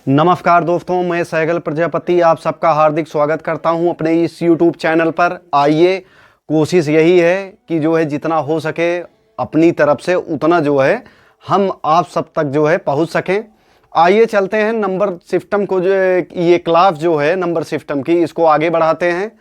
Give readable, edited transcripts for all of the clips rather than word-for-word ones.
नमस्कार दोस्तों, मैं सैगल प्रजापति आप सबका हार्दिक स्वागत करता हूं अपने इस YouTube चैनल पर। आइए, कोशिश यही है कि जो है जितना हो सके अपनी तरफ से उतना जो है हम आप सब तक जो है पहुंच सकें। आइए चलते हैं नंबर सिस्टम को, जो ये क्लास जो है नंबर सिस्टम की, इसको आगे बढ़ाते हैं।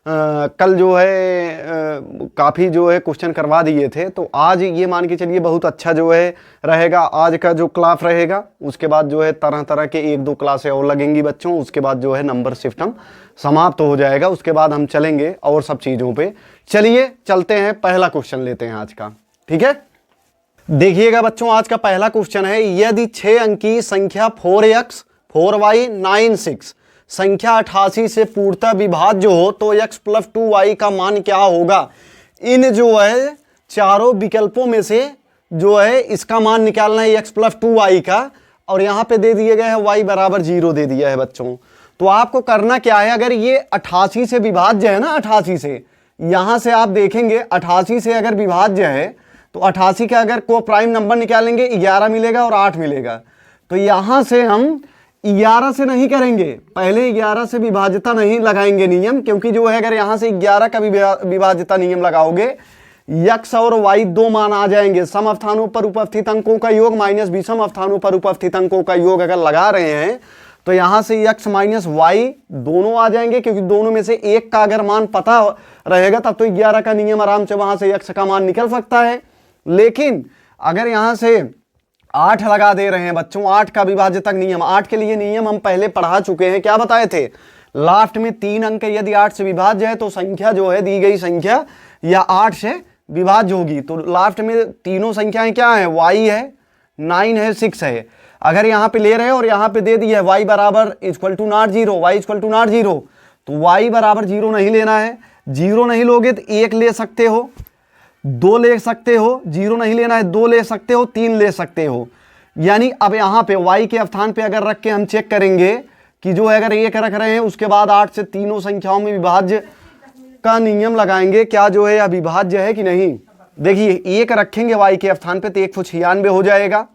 कल जो है काफ़ी जो है क्वेश्चन करवा दिए थे, तो आज ये मान के चलिए बहुत अच्छा जो है रहेगा आज का जो क्लास रहेगा। उसके बाद जो है तरह तरह के एक दो क्लासें और लगेंगी बच्चों, उसके बाद जो है नंबर सिस्टम समाप्त हो जाएगा। उसके बाद हम चलेंगे और सब चीज़ों पे। चलिए चलते हैं, पहला क्वेश्चन लेते हैं आज का, ठीक है। देखिएगा बच्चों, आज का पहला क्वेश्चन है, यदि 6 अंकी संख्या 4x 4y 96 संख्या 88 से पूर्णतः विभाज्य हो तो x प्लस 2y का मान क्या होगा। इन जो है चारों विकल्पों में से जो है इसका मान निकालना है x प्लस 2y का, और यहाँ पे दे दिए गए हैं y बराबर 0 दे दिया है बच्चों। तो आपको करना क्या है, अगर ये 88 से विभाज्य है ना, 88 से यहाँ से आप देखेंगे 88 से अगर विभाज्य है तो 88 का अगर को प्राइम नंबर निकालेंगे 11 मिलेगा और 8 मिलेगा। तो यहाँ से हम 11 से नहीं करेंगे, पहले 11 से विभाज्यता नहीं लगाएंगे नियम, क्योंकि जो है अगर यहाँ से 11 का विभाज्यता नियम लगाओगे x और y दो मान आ जाएंगे। सम स्थानों पर उपस्थित अंकों का योग माइनस विषम स्थानों पर उपस्थित अंकों का योग अगर लगा रहे हैं तो यहाँ से x माइनस y दोनों आ जाएंगे, क्योंकि दोनों में से एक का अगर मान पता रहेगा तब तो 11 का नियम आराम से वहां से x का मान निकल सकता है। लेकिन अगर यहाँ से 8 लगा दे रहे हैं बच्चों, 8 का विभाज्यता नियम, 8 के लिए नियम हम पहले पढ़ा चुके हैं। क्या बताए थे, लास्ट में 3 अंक यदि 8 से विभाज्य है तो संख्या जो है दी गई संख्या या 8 से विभाज्य होगी। तो लास्ट में तीनों संख्याएं क्या है, y है, 9 है, 6 है। अगर यहाँ पे ले रहे हैं और यहाँ पे दे दिया है y बराबर equal to not 0, y equal to not 0, तो y बराबर 0 नहीं लेना है। 0 नहीं लोगे तो 1 ले सकते हो, 2 ले सकते हो, 0 नहीं लेना है, 2 ले सकते हो, 3 ले सकते हो। यानी अब यहाँ पे y के स्थान पे अगर रख के हम चेक करेंगे कि जो है अगर 1 रख रहे हैं उसके बाद 8 से तीनों संख्याओं में विभाज्य का नियम लगाएंगे, क्या जो है अविभाज्य है कि नहीं। देखिए 1 रखेंगे y के स्थान पे तो 196 हो जाएगा,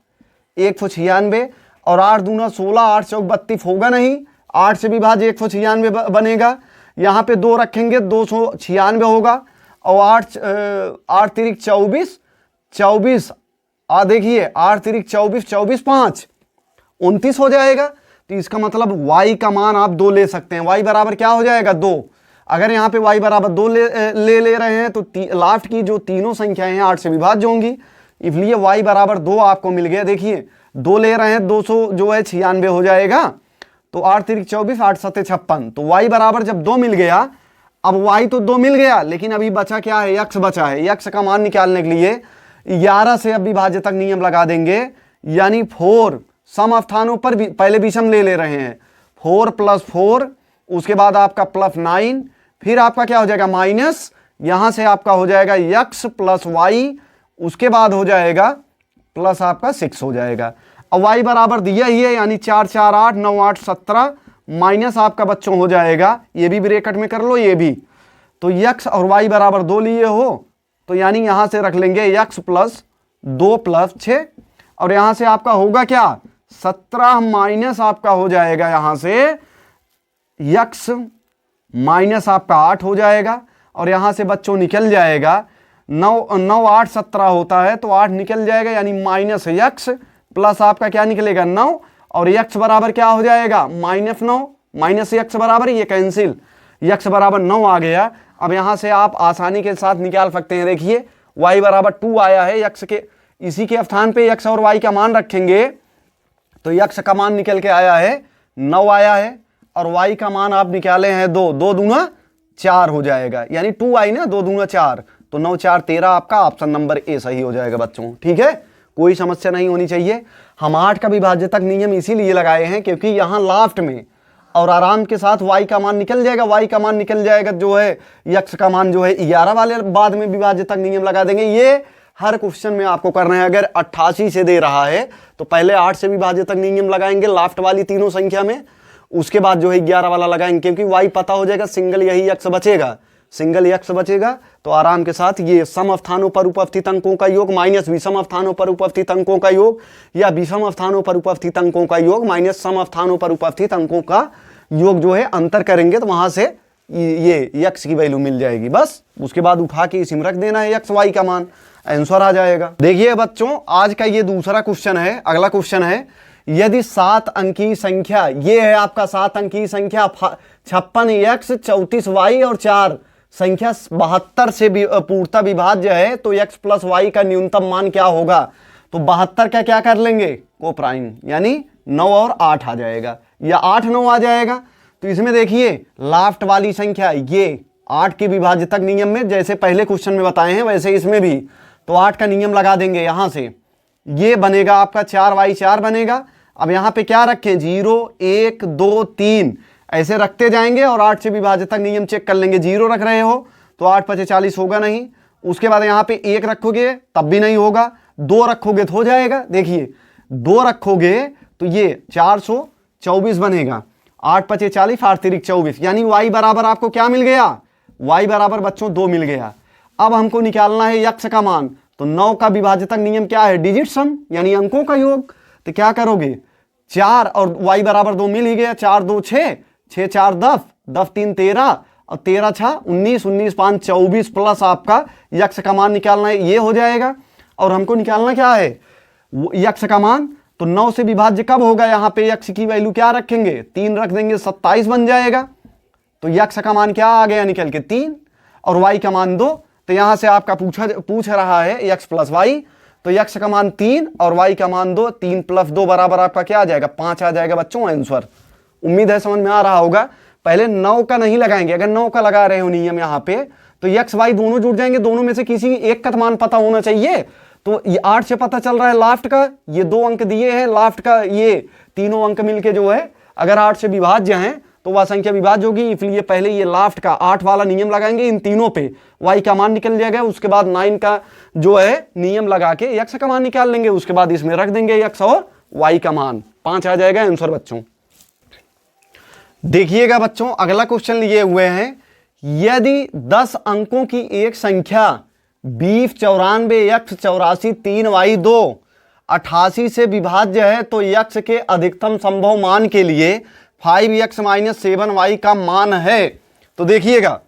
196, और 8 दूना 16, 8 चौक 32 होगा नहीं, 8 से विभाज्य 196 बनेगा। यहाँ पे 2 रखेंगे 296 होगा, और 8 तिरिक 24, 24 देखिए 8 तिरिक 24, 24 5 29 हो जाएगा। तो इसका मतलब y का मान आप 2 ले सकते हैं। y बराबर क्या हो जाएगा, 2। अगर यहाँ पे y बराबर 2 ले रहे हैं तो लास्ट की जो तीनों संख्याएं हैं 8 से विभाज्य होंगी, इसलिए y बराबर 2 आपको मिल गया। देखिए 2 ले रहे हैं, 200 जो है 96 हो जाएगा, तो 8 तिरिक 24, 8 सत्ते 56। तो y बराबर जब 2 मिल गया, अब y तो 2 मिल गया, लेकिन अभी बचा क्या है, x बचा है। x का मान निकालने के लिए 11 से अब विभाज्य तक नियम लगा देंगे, यानी 4 सम स्थानों पर पहले विषम ले रहे हैं, 4 प्लस 4, उसके बाद आपका प्लस 9, फिर आपका क्या हो जाएगा माइनस, यहां से आपका हो जाएगा x प्लस y, उसके बाद हो जाएगा प्लस आपका 6 हो जाएगा। अब y बराबर दिया ही है, यानी 4 4 8 9 8 17, माइनस आपका बच्चों हो जाएगा, ये भी ब्रैकेट में कर लो ये भी। तो x और y बराबर 2 लिए हो तो यानी यहां से रख लेंगे x प्लस 2 प्लस 6, और यहां से आपका होगा क्या 17, माइनस आपका हो जाएगा यहां से x माइनस आपका 8 हो जाएगा, और यहां से बच्चों निकल जाएगा 9 9 8 17 होता है, तो 8 निकल जाएगा, यानी माइनस x प्लस आपका क्या निकलेगा 9, और x बराबर क्या हो जाएगा -9, माइनस x बराबर ये कैंसिल, x बराबर 9 आ गया। अब यहां से आप आसानी के साथ निकाल सकते हैं। देखिए y बराबर 2 आया है, x के इसी के स्थान पे x और y का मान रखेंगे तो x का मान निकल के आया है 9 आया है, और y का मान आप निकाले हैं 2, 2 दूना 4 हो जाएगा, यानी 2y ना, 2 दूना 4, तो 9 4 13, आपका ऑप्शन नंबर ए सही हो जाएगा बच्चों, ठीक है। कोई समस्या नहीं होनी चाहिए। हम 8 का विभाज्य तक नियम इसीलिए लगाए हैं क्योंकि यहाँ लास्ट में और आराम के साथ y का मान निकल जाएगा, y का मान निकल जाएगा जो है x का मान जो है 11 वाले बाद में विभाज्य तक नियम लगा देंगे। ये हर क्वेश्चन में आपको करना है। अगर 88 से दे रहा है तो पहले 8 से विभाज्य तक नियम लगाएंगे लास्ट वाली तीनों संख्या में, उसके बाद जो है 11 वाला लगाएंगे, क्योंकि y पता हो जाएगा, सिंगल यही x बचेगा। सिंगल x बचेगा, तो आराम के साथ ये सम स्थानों पर उपस्थित अंकों का योग माइनस विषम स्थानों पर उपस्थित अंकों का योग, या विषम स्थानों पर उपस्थित अंकों का योग माइनस सम स्थानों पर उपस्थित अंकों का योग जो है अंतर करेंगे, तो वहां से ये x की वैल्यू मिल जाएगी। बस उसके बाद उठा के इसी में रख देना है x y का मान, आंसर आ जाएगा। देखिए बच्चों, आज का ये दूसरा क्वेश्चन है। अगला क्वेश्चन है, यदि 7 अंकीय संख्या, ये है आपका 7 अंकीय संख्या 56x 34y और 4 संख्या 72 से पूर्णतः विभाज्य है, तो x प्लस वाई का न्यूनतम मान क्या होगा? तो 72 का क्या कर लेंगे? को प्राइम, यानी 9 और 8 आ जाएगा, या 8 9 आ जाएगा। तो इसमें देखिए लास्ट वाली संख्या ये 8 के विभाज्यतक नियम में जैसे पहले क्वेश्चन में बताए हैं वैसे इसमें भी, तो 8 का नियम लगा देंगे यहां से, ये बनेगा आपका 4y4 बनेगा। अब यहाँ पे क्या रखें? 0 1 2 3 ऐसे रखते जाएंगे और 8 से विभाज्यतक नियम चेक कर लेंगे। 0 रख रहे हो तो 8 5 40 होगा नहीं, उसके बाद यहाँ पे 1 रखोगे तब भी नहीं होगा, 2 रखोगे तो हो जाएगा। देखिए 2 रखोगे तो ये 424 बनेगा, 8 5 40 8 3 24, यानी y बराबर आपको क्या मिल गया? y बराबर बच्चों 2 मिल गया। अब हमको निकालना है x का मान, तो 9 का विभाज्यतक नियम क्या है? डिजिट सम, यानी अंकों का योग। तो क्या करोगे? 4 और y बराबर 2 मिल ही गया, 4 2 6, 6 4 10, 10 3 13 और 13 6 19, 19 5 24 प्लस आपका x का मान निकालना है, ये हो जाएगा। और हमको निकालना क्या है? x का मान। तो 9 से विभाज्य कब होगा? यहाँ पे x की वैल्यू क्या रखेंगे? 3 रख देंगे, 27 बन जाएगा। तो x का मान क्या आ गया निकल के? 3, और y का मान 2। तो यहां से आपका पूछ रहा है x प्लस वाई, तो x का मान 3 और y का मान 2, 3 प्लस 2 बराबर आपका क्या आ जाएगा? 5 आ जाएगा बच्चों आंसर। उम्मीद है समझ में आ रहा होगा। पहले 9 का नहीं लगाएंगे, अगर 9 का लगा रहे हो नियम यहाँ पे तो x y दोनों जुड़ जाएंगे, दोनों में से किसी एक का मान पता होना चाहिए। तो ये 8 से पता चल रहा है लास्ट का, ये 2 अंक दिए हैं, लास्ट का ये तीनों अंक मिलके जो है अगर 8 से विभाज्य हैं तो वह संख्या विभाज्य होगी, इसलिए पहले ये लास्ट का 8 वाला नियम लगाएंगे इन तीनों पे, y का मान निकल जाएगा। उसके बाद 9 का जो है नियम लगा के x का मान निकाल लेंगे, उसके बाद इसमें रख देंगे x और y का मान, 5 आ जाएगा आंसर बच्चों। देखिएगा बच्चों, अगला क्वेश्चन लिए हुए हैं, यदि 10 अंकों की एक संख्या 20 94 x 84 3y2 88 से विभाज्य है, तो x के अधिकतम संभव मान के लिए 5x - 7y का मान है। तो देखिएगा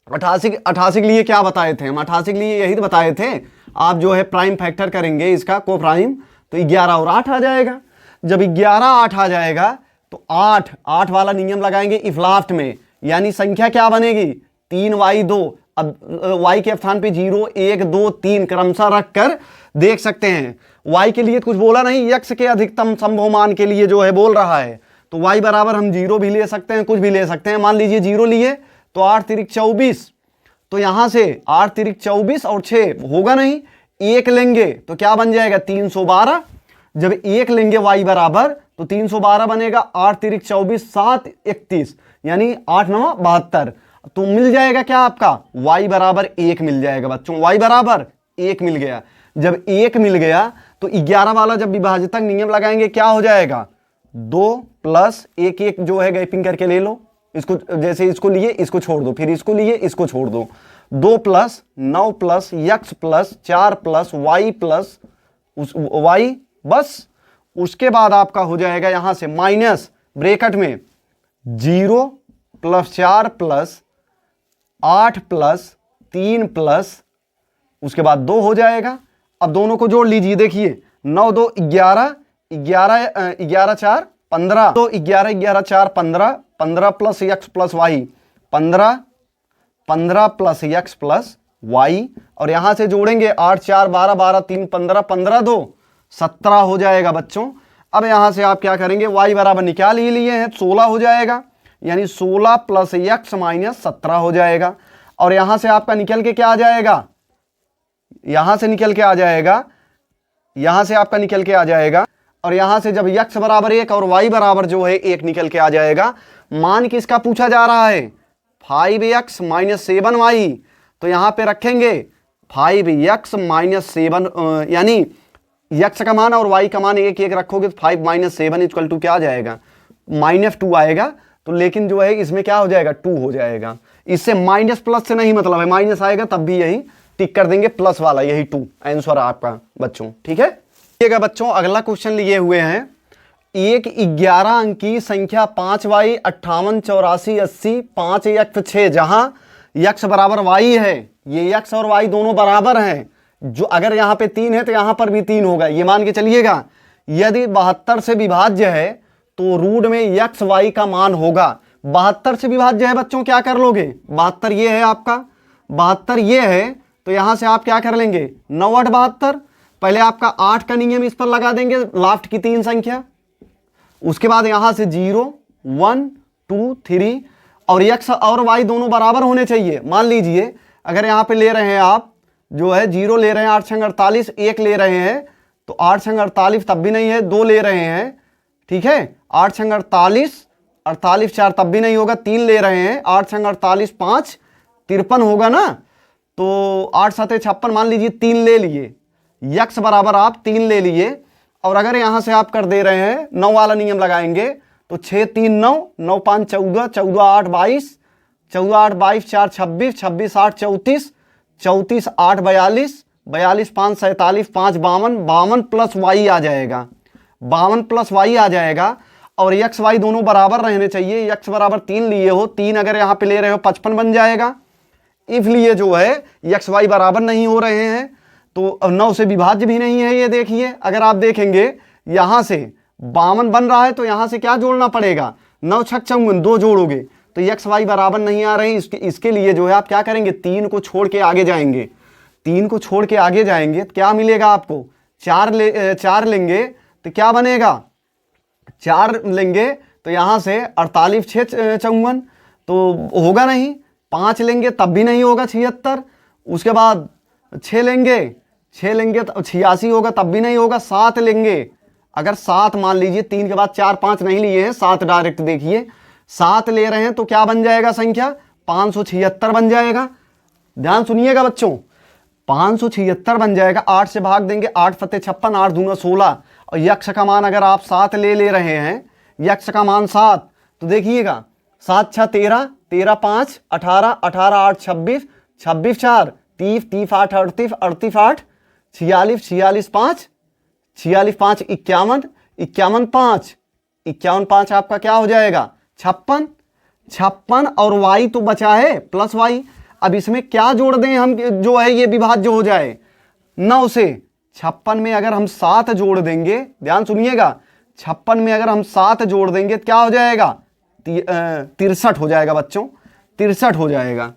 88 के लिए क्या बताए थे हम? 88 के लिए यही तो बताए थे, आप जो है प्राइम फैक्टर करेंगे इसका को प्राइम, तो 11 और 8 आ जाएगा। जब 11 8 आ जाएगा तो 8 वाला नियम लगाएंगे इफ लास्ट में, यानी संख्या क्या बनेगी? 3y2। अब y के स्थान पे 0 1 2 3 क्रमशः रखकर देख सकते हैं। y के लिए कुछ बोला नहीं, x के अधिकतम संभव मान के लिए जो है बोल रहा है, तो y बराबर हम 0 भी ले सकते हैं, कुछ भी ले सकते हैं। मान लीजिए 0 लिए तो 8 3 24, तो यहां से 8 3 24 और 6 होगा नहीं, 1 लेंगे तो क्या बन जाएगा? 312। जब 1 लेंगे y बराबर तो 312 बनेगा, 8 3 24 7 31, यानी 8 9 72। तो मिल जाएगा क्या आपका? y बराबर 1 मिल जाएगा बच्चों, y बराबर 1 मिल गया। जब 1 मिल गया तो 11 वाला जब विभाज्यतक नियम लगाएंगे क्या हो जाएगा? 2 प्लस 1 1 जो है गैपिंग करके ले लो, इसको जैसे इसको लिए इसको छोड़ दो, फिर इसको लिए इसको छोड़ दो, 2 plus 9 plus x plus 4 plus y plus y, बस। उसके बाद आपका हो जाएगा यहां से माइनस ब्रैकेट में 0 प्लस 4 प्लस 8 प्लस 3 प्लस उसके बाद 2 हो जाएगा। अब दोनों को जोड़ लीजिए, देखिए 9 2 11 11 4 15, तो 11 11 4 15, 15 plus x plus y 15, 15 plus x plus y, और यहां से जोड़ेंगे 8 4 12 12 3 15, 15 2 17 हो जाएगा बच्चों। अब यहां से आप क्या करेंगे? y बराबर निकाल ही लिए हैं, 16 हो जाएगा, यानी 16 प्लस x माइनस 17 हो जाएगा। और यहां से आपका निकल के क्या आ जाएगा? यहां से निकल के आ जाएगा, यहां से आपका निकल के आ जाएगा, और यहां से जब x बराबर 1 और y बराबर जो है 1 निकल के आ जाएगा। मान किसका पूछा जा रहा है? 5x - 7y। तो यहां पे रखेंगे 5x - 7, यानी x का मान और y का मान 1 1 रखोगे तो 5 - 7 = क्या आ जाएगा? -2 आएगा। तो लेकिन जो है इसमें क्या हो जाएगा 2 हो जाएगा। इससे माइनस प्लस से नहीं मतलब है, माइनस आएगा तब भी यही टिक कर देंगे प्लस वाला, यही 2 आंसर है आपका बच्चों। ठीक है बच्चों, अगला क्वेश्चन लिए हुए हैं, एक 11 अंकी संख्या 5y 58 84 80 5 x 6 जहां x बराबर y है, ये x और y दोनों बराबर हैं, जो अगर यहां पे 3 है तो यहां पर भी 3 होगा, ये मान के चलिएगा। यदि 72 से विभाज्य है तो रूट में x y का मान होगा। 72 से विभाज्य है बच्चों, क्या कर लोगे, 72 ये है आपका, 72 ये है, तो यहां से आप क्या कर लेंगे 9 8 72, पहले आपका 8 का नियम इस पर लगा देंगे, लास्ट की 3 संख्या, उसके बाद यहां से 0 1 2 3 और x और y दोनों बराबर होने चाहिए। मान लीजिए अगर यहां पे ले रहे हैं आप जो है 0 ले रहे हैं, 8 छंग 48, 1 ले रहे हैं तो 8 छंग 48 तब भी नहीं है, 2 ले रहे हैं, ठीक है, 8 छंग 48, 48 4 तब भी नहीं होगा, 3 ले रहे हैं, 8 छंग 48 5 53 होगा ना, तो 8 7 56, मान लीजिए 3 ले लिए, x बराबर आप 3 ले लिए, और अगर यहां से आप कर दे रहे हैं 9 वाला नियम लगाएंगे तो 6 3 9 9 5 14 14 8 22 14 8 22 4 26 26 8 34 34 8 42 42 5 47 5 52 52 प्लस वाई आ जाएगा, 52 प्लस वाई आ जाएगा, और एक्स वाई दोनों बराबर रहने चाहिए। एक्स बराबर 3 लिए हो, 3 अगर यहां पे ले रहे हो 55 बन जाएगा, इसलिए जो है एक्स वाई बराबर नहीं हो रहे हैं, तो 9 से विभाज्य भी नहीं है। ये देखिए अगर आप देखेंगे यहां से 52 बन रहा है तो यहां से क्या जोड़ना पड़ेगा, 9 छक 54 2 जोड़ोगे तो एक्स वाई बराबर नहीं आ रहे हैं। इसके लिए जो है आप क्या करेंगे, 3 को छोड़ के आगे जाएंगे, 3 को छोड़ के आगे जाएंगे तो क्या मिलेगा आपको, 4 लेंगे तो क्या बनेगा, 4 लेंगे तो यहां से 48 6 54 तो होगा नहीं, 5 लेंगे तब भी नहीं होगा 76, उसके बाद 6 लेंगे तो 86 होगा तब भी नहीं होगा, 7 लेंगे, अगर 7 मान लीजिए 3 के बाद 4 5 नहीं लिए हैं, 7 डायरेक्ट देखिए, 7 ले रहे हैं तो क्या बन जाएगा संख्या 576 बन जाएगा। ध्यान सुनिएगा बच्चों, 576 बन जाएगा, 8 से भाग देंगे, 8 फते 56 8 दूना 16, और यक्ष का मान अगर आप 7 ले रहे हैं, यक्ष का मान 7, तो देखिएगा 7 6 13 13 5 18 18 8 26 26 4 30 30 8 38 38 8 46 46 5 46 5 51 51 5 51 5 आपका क्या हो जाएगा 56 56, और y तो बचा है प्लस y। अब इसमें क्या जोड़ दें हम, जो है ये विभाज्य हो जाए 9 से, 56 में अगर हम 7 जोड़ देंगे, ध्यान सुनिएगा, 56 में अगर हम 7 जोड़ देंगे तो क्या हो जाएगा 63 हो जाएगा बच्चों, 63 हो जाएगा।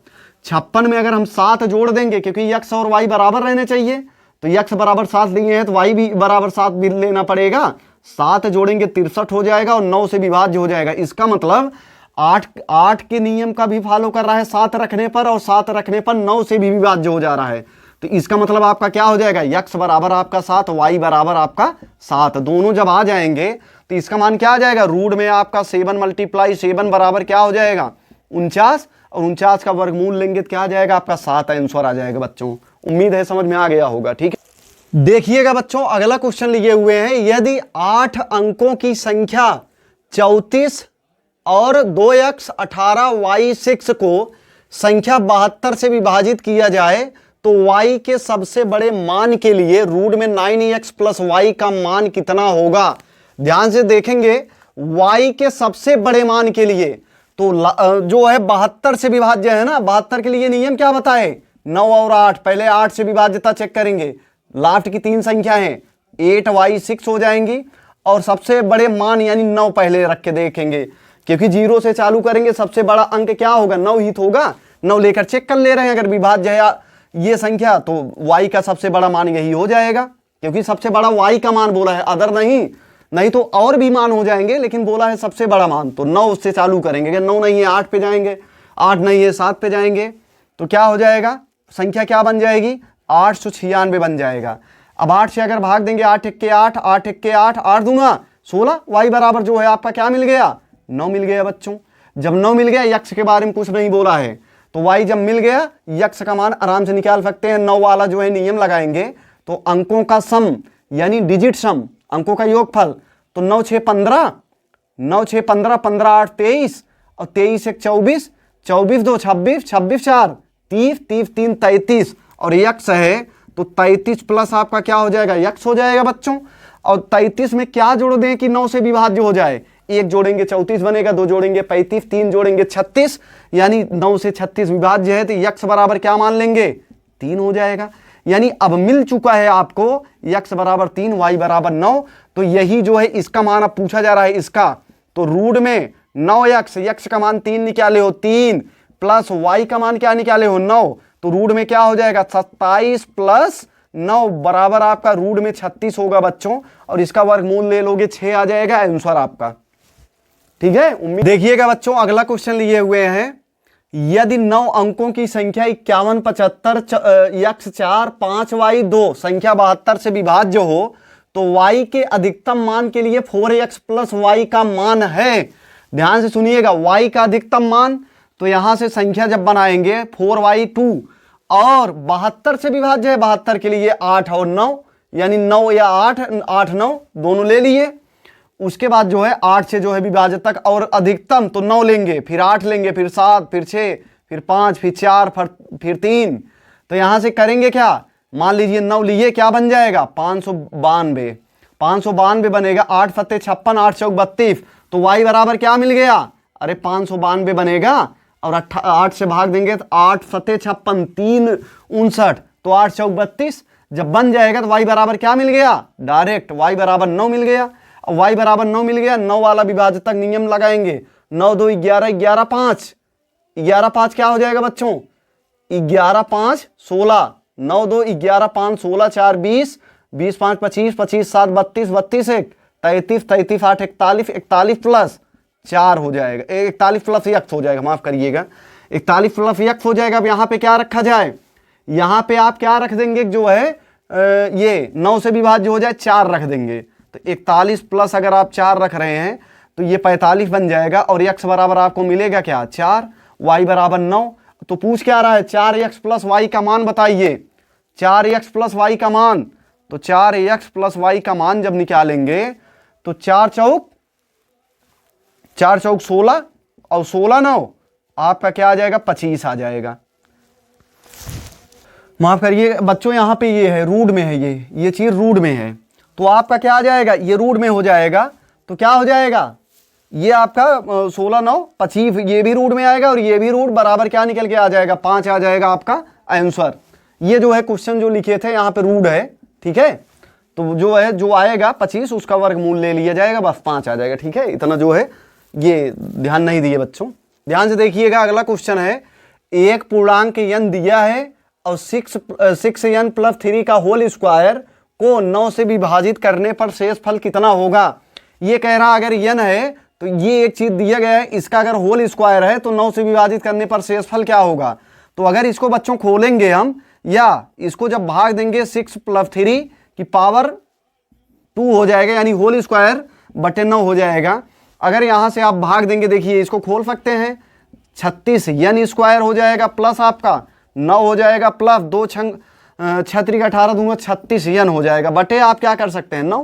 56 में अगर हम 7 जोड़ देंगे, क्योंकि x और y बराबर रहने चाहिए, तो x बराबर 7 लिए हैं तो y भी बराबर 7 भी लेना पड़ेगा, 7 जोड़ेंगे 63 हो जाएगा और 9 से विभाज्य हो जाएगा। इसका मतलब 8 के नियम का भी फॉलो कर रहा है 7 रखने पर, और 7 रखने पर 9 से भी विभाज्य हो जा रहा है। तो इसका मतलब आपका क्या हो जाएगा, x बराबर आपका 7 y बराबर आपका 7, दोनों जब आ जाएंगे तो इसका मान क्या आ जाएगा, रूट में आपका 7 × 7 बराबर क्या हो जाएगा 49, और 49 का वर्गमूल लेंगे तो क्या आ जाएगा आपका 7 आंसर आ जाएगा बच्चों। उम्मीद है समझ में आ गया होगा। ठीक है, देखिएगा बच्चों अगला क्वेश्चन लिए हुए हैं, यदि 8 अंकों की संख्या 34 और 2x 18 y 6 को संख्या 72 से विभाजित किया जाए तो y के सबसे बड़े मान के लिए रूट में 9x प्लस y का मान कितना होगा। ध्यान से देखेंगे, y के सबसे बड़े मान के लिए तो जो है 72 से विभाज्य है ना, 72 के लिए नियम क्या बताए 9 और 8, पहले 8 से विभाज्यता चेक करेंगे, लास्ट की 3 संख्या है 8y 6 हो जाएंगी, और सबसे बड़े मान यानी 9 पहले रख के देखेंगे, क्योंकि 0 से चालू करेंगे, सबसे बड़ा अंक क्या होगा 9 ही तो होगा, 9 लेकर चेक कर ले रहे हैं, अगर विभाज्य है ये संख्या तो y का सबसे बड़ा मान यही हो जाएगा, क्योंकि सबसे बड़ा y का मान बोला है, अदर नहीं तो और भी मान हो जाएंगे, लेकिन बोला है सबसे बड़ा मान, तो 9 उससे चालू करेंगे, अगर 9 नहीं है 8 पे जाएंगे, 8 नहीं है 7 पे जाएंगे, तो क्या हो जाएगा संख्या क्या बन जाएगी 896 बन जाएगा। अब 8 से अगर भाग देंगे 8 1 के 8 8 1 के 8 8 दूना 16, y बराबर जो है आपका क्या मिल गया 9 मिल गया बच्चों। जब 9 मिल गया, यक्ष के बारे में कुछ नहीं बोला है, तो y जब मिल गया, यक्ष का मान आराम से निकाल सकते हैं। 9 वाला जो है नियम लगाएंगे तो अंकों का सम यानी डिजिट सम, अंकों का योगफल, तो 9 6 15 9 6 15 15 8 23 और 23 एक 24, 24 दो 26, 26 4 30, 30 3 33 और यक्स है तो 33 प्लस आपका क्या हो जाएगा, यक्स हो जाएगा बच्चों। और 33 में क्या जोड़ दें कि 9 से विभाज्य हो जाए, एक जोड़ेंगे 34 बनेगा, दो जोड़ेंगे 35, तीन जोड़ेंगे 36, यानी 9 से 36 विभाज्य है तो यक्स बराबर क्या मान लेंगे, 3 हो जाएगा। यानी अब मिल चुका है आपको यक्स बराबर 3, वाई बराबर 9। तो यही जो है इसका मान अब पूछा जा रहा है इसका, तो रूट में 9 यक्स का मान 3 निकाले हो 3 प्लस वाई का मान क्या निकाले हो 9, तो रूट में क्या हो जाएगा 27 प्लस 9 बराबर आपका रूट में 36 होगा बच्चों। और इसका वर्गमूल ले लोगे 6 आ जाएगा आंसर आपका। ठीक है, उम्मीद। देखिएगा बच्चों अगला क्वेश्चन लिए हुए हैं, यदि 9 अंकों की संख्या 51 75 यक्स 4 5 वाई 2 संख्या 72 से विभाज्य हो तो y के अधिकतम मान के लिए 4x प्लस वाई का मान है। ध्यान से सुनिएगा, y का अधिकतम मान, तो यहां से संख्या जब बनाएंगे 4y2 और 72 से विभाज्य है, 72 के लिए 8 और 9 यानी 9 या 8 8 9 दोनों ले लिए। उसके बाद जो है 8 से जो है विभाज्य तक और अधिकतम तो 9 लेंगे, फिर 8 लेंगे, फिर 7, फिर 6, फिर 5, फिर 4, फिर 3। तो यहां से करेंगे क्या, मान लीजिए 9 लिए, क्या बन जाएगा 592, 592 बनेगा, 8 फते 56, 8 चौक 32, तो y बराबर क्या मिल गया, अरे 592 बनेगा और 8 से भाग देंगे तो 8 फते 56 3 59, तो 8 चौक 32। जब बन जाएगा तो y बराबर क्या मिल गया, डायरेक्ट y बराबर 9 मिल गया। और y बराबर 9 मिल गया, 9 वाला विभाजक नियम लगाएंगे, 9 2 11 11 5, 11 5 क्या हो जाएगा बच्चों, 11 5 16, 9 2 11 5 16 4 20, 20 5 25, 25 7 32, 32 1 33, 33 8 41, 41 प्लस 4 हो जाएगा, 41 प्लस यक्स हो जाएगा, माफ करिएगा 41 प्लस यक्स हो जाएगा। अब यहाँ पे क्या रखा जाए, यहाँ पे आप क्या रख देंगे, जो है ये 9 से विभाज्य हो जाए 4 रख देंगे, तो 41 प्लस अगर आप 4 रख रहे हैं तो ये 45 बन जाएगा और यक्स बराबर आपको मिलेगा क्या 4, वाई बराबर 9। तो पूछ क्या रहा है, 4x प्लस वाई का मान बताइए, 4x प्लस वाई का मान, तो 4x प्लस वाई का मान जब निकालेंगे तो 4 चौक 16 और 16 9 आपका क्या आ जाएगा 25 आ जाएगा। माफ करिए बच्चों, यहाँ पे ये है रूट में है, ये चीज रूट में है, तो आपका क्या आ जाएगा, ये रूट में हो जाएगा तो क्या हो जाएगा, ये आपका 16 9 25, ये भी रूट में आएगा और ये भी रूट बराबर क्या निकल के आ जाएगा 5 आ जाएगा आपका आंसर। ये जो है क्वेश्चन जो लिखे थे यहाँ पे रूट है, ठीक है, तो जो है जो आएगा 25 उसका वर्गमूल ले लिया जाएगा, बस 5 आ जाएगा। ठीक है, इतना जो है ये ध्यान नहीं दिए बच्चों। ध्यान से देखिएगा, अगला क्वेश्चन है, एक पूर्णांक n दिया है और 6n प्लस 3 का होल स्क्वायर को 9 से विभाजित करने पर शेष फल कितना होगा। ये कह रहा अगर n है तो ये एक चीज दिया गया है, इसका अगर होल स्क्वायर है तो 9 से विभाजित करने पर शेष फल क्या होगा। तो अगर इसको बच्चों खोलेंगे हम या इसको जब भाग देंगे 6 प्लस 3 की पावर 2 हो जाएगा, यानी होल स्क्वायर बटे 9 हो जाएगा। अगर यहां से आप भाग देंगे, देखिए इसको खोल सकते हैं, 36 n स्क्वायर हो जाएगा प्लस आपका 9 हो जाएगा प्लस 2 छत्री का 18 दूंगा 36 n हो जाएगा बटे आप क्या कर सकते हैं 9,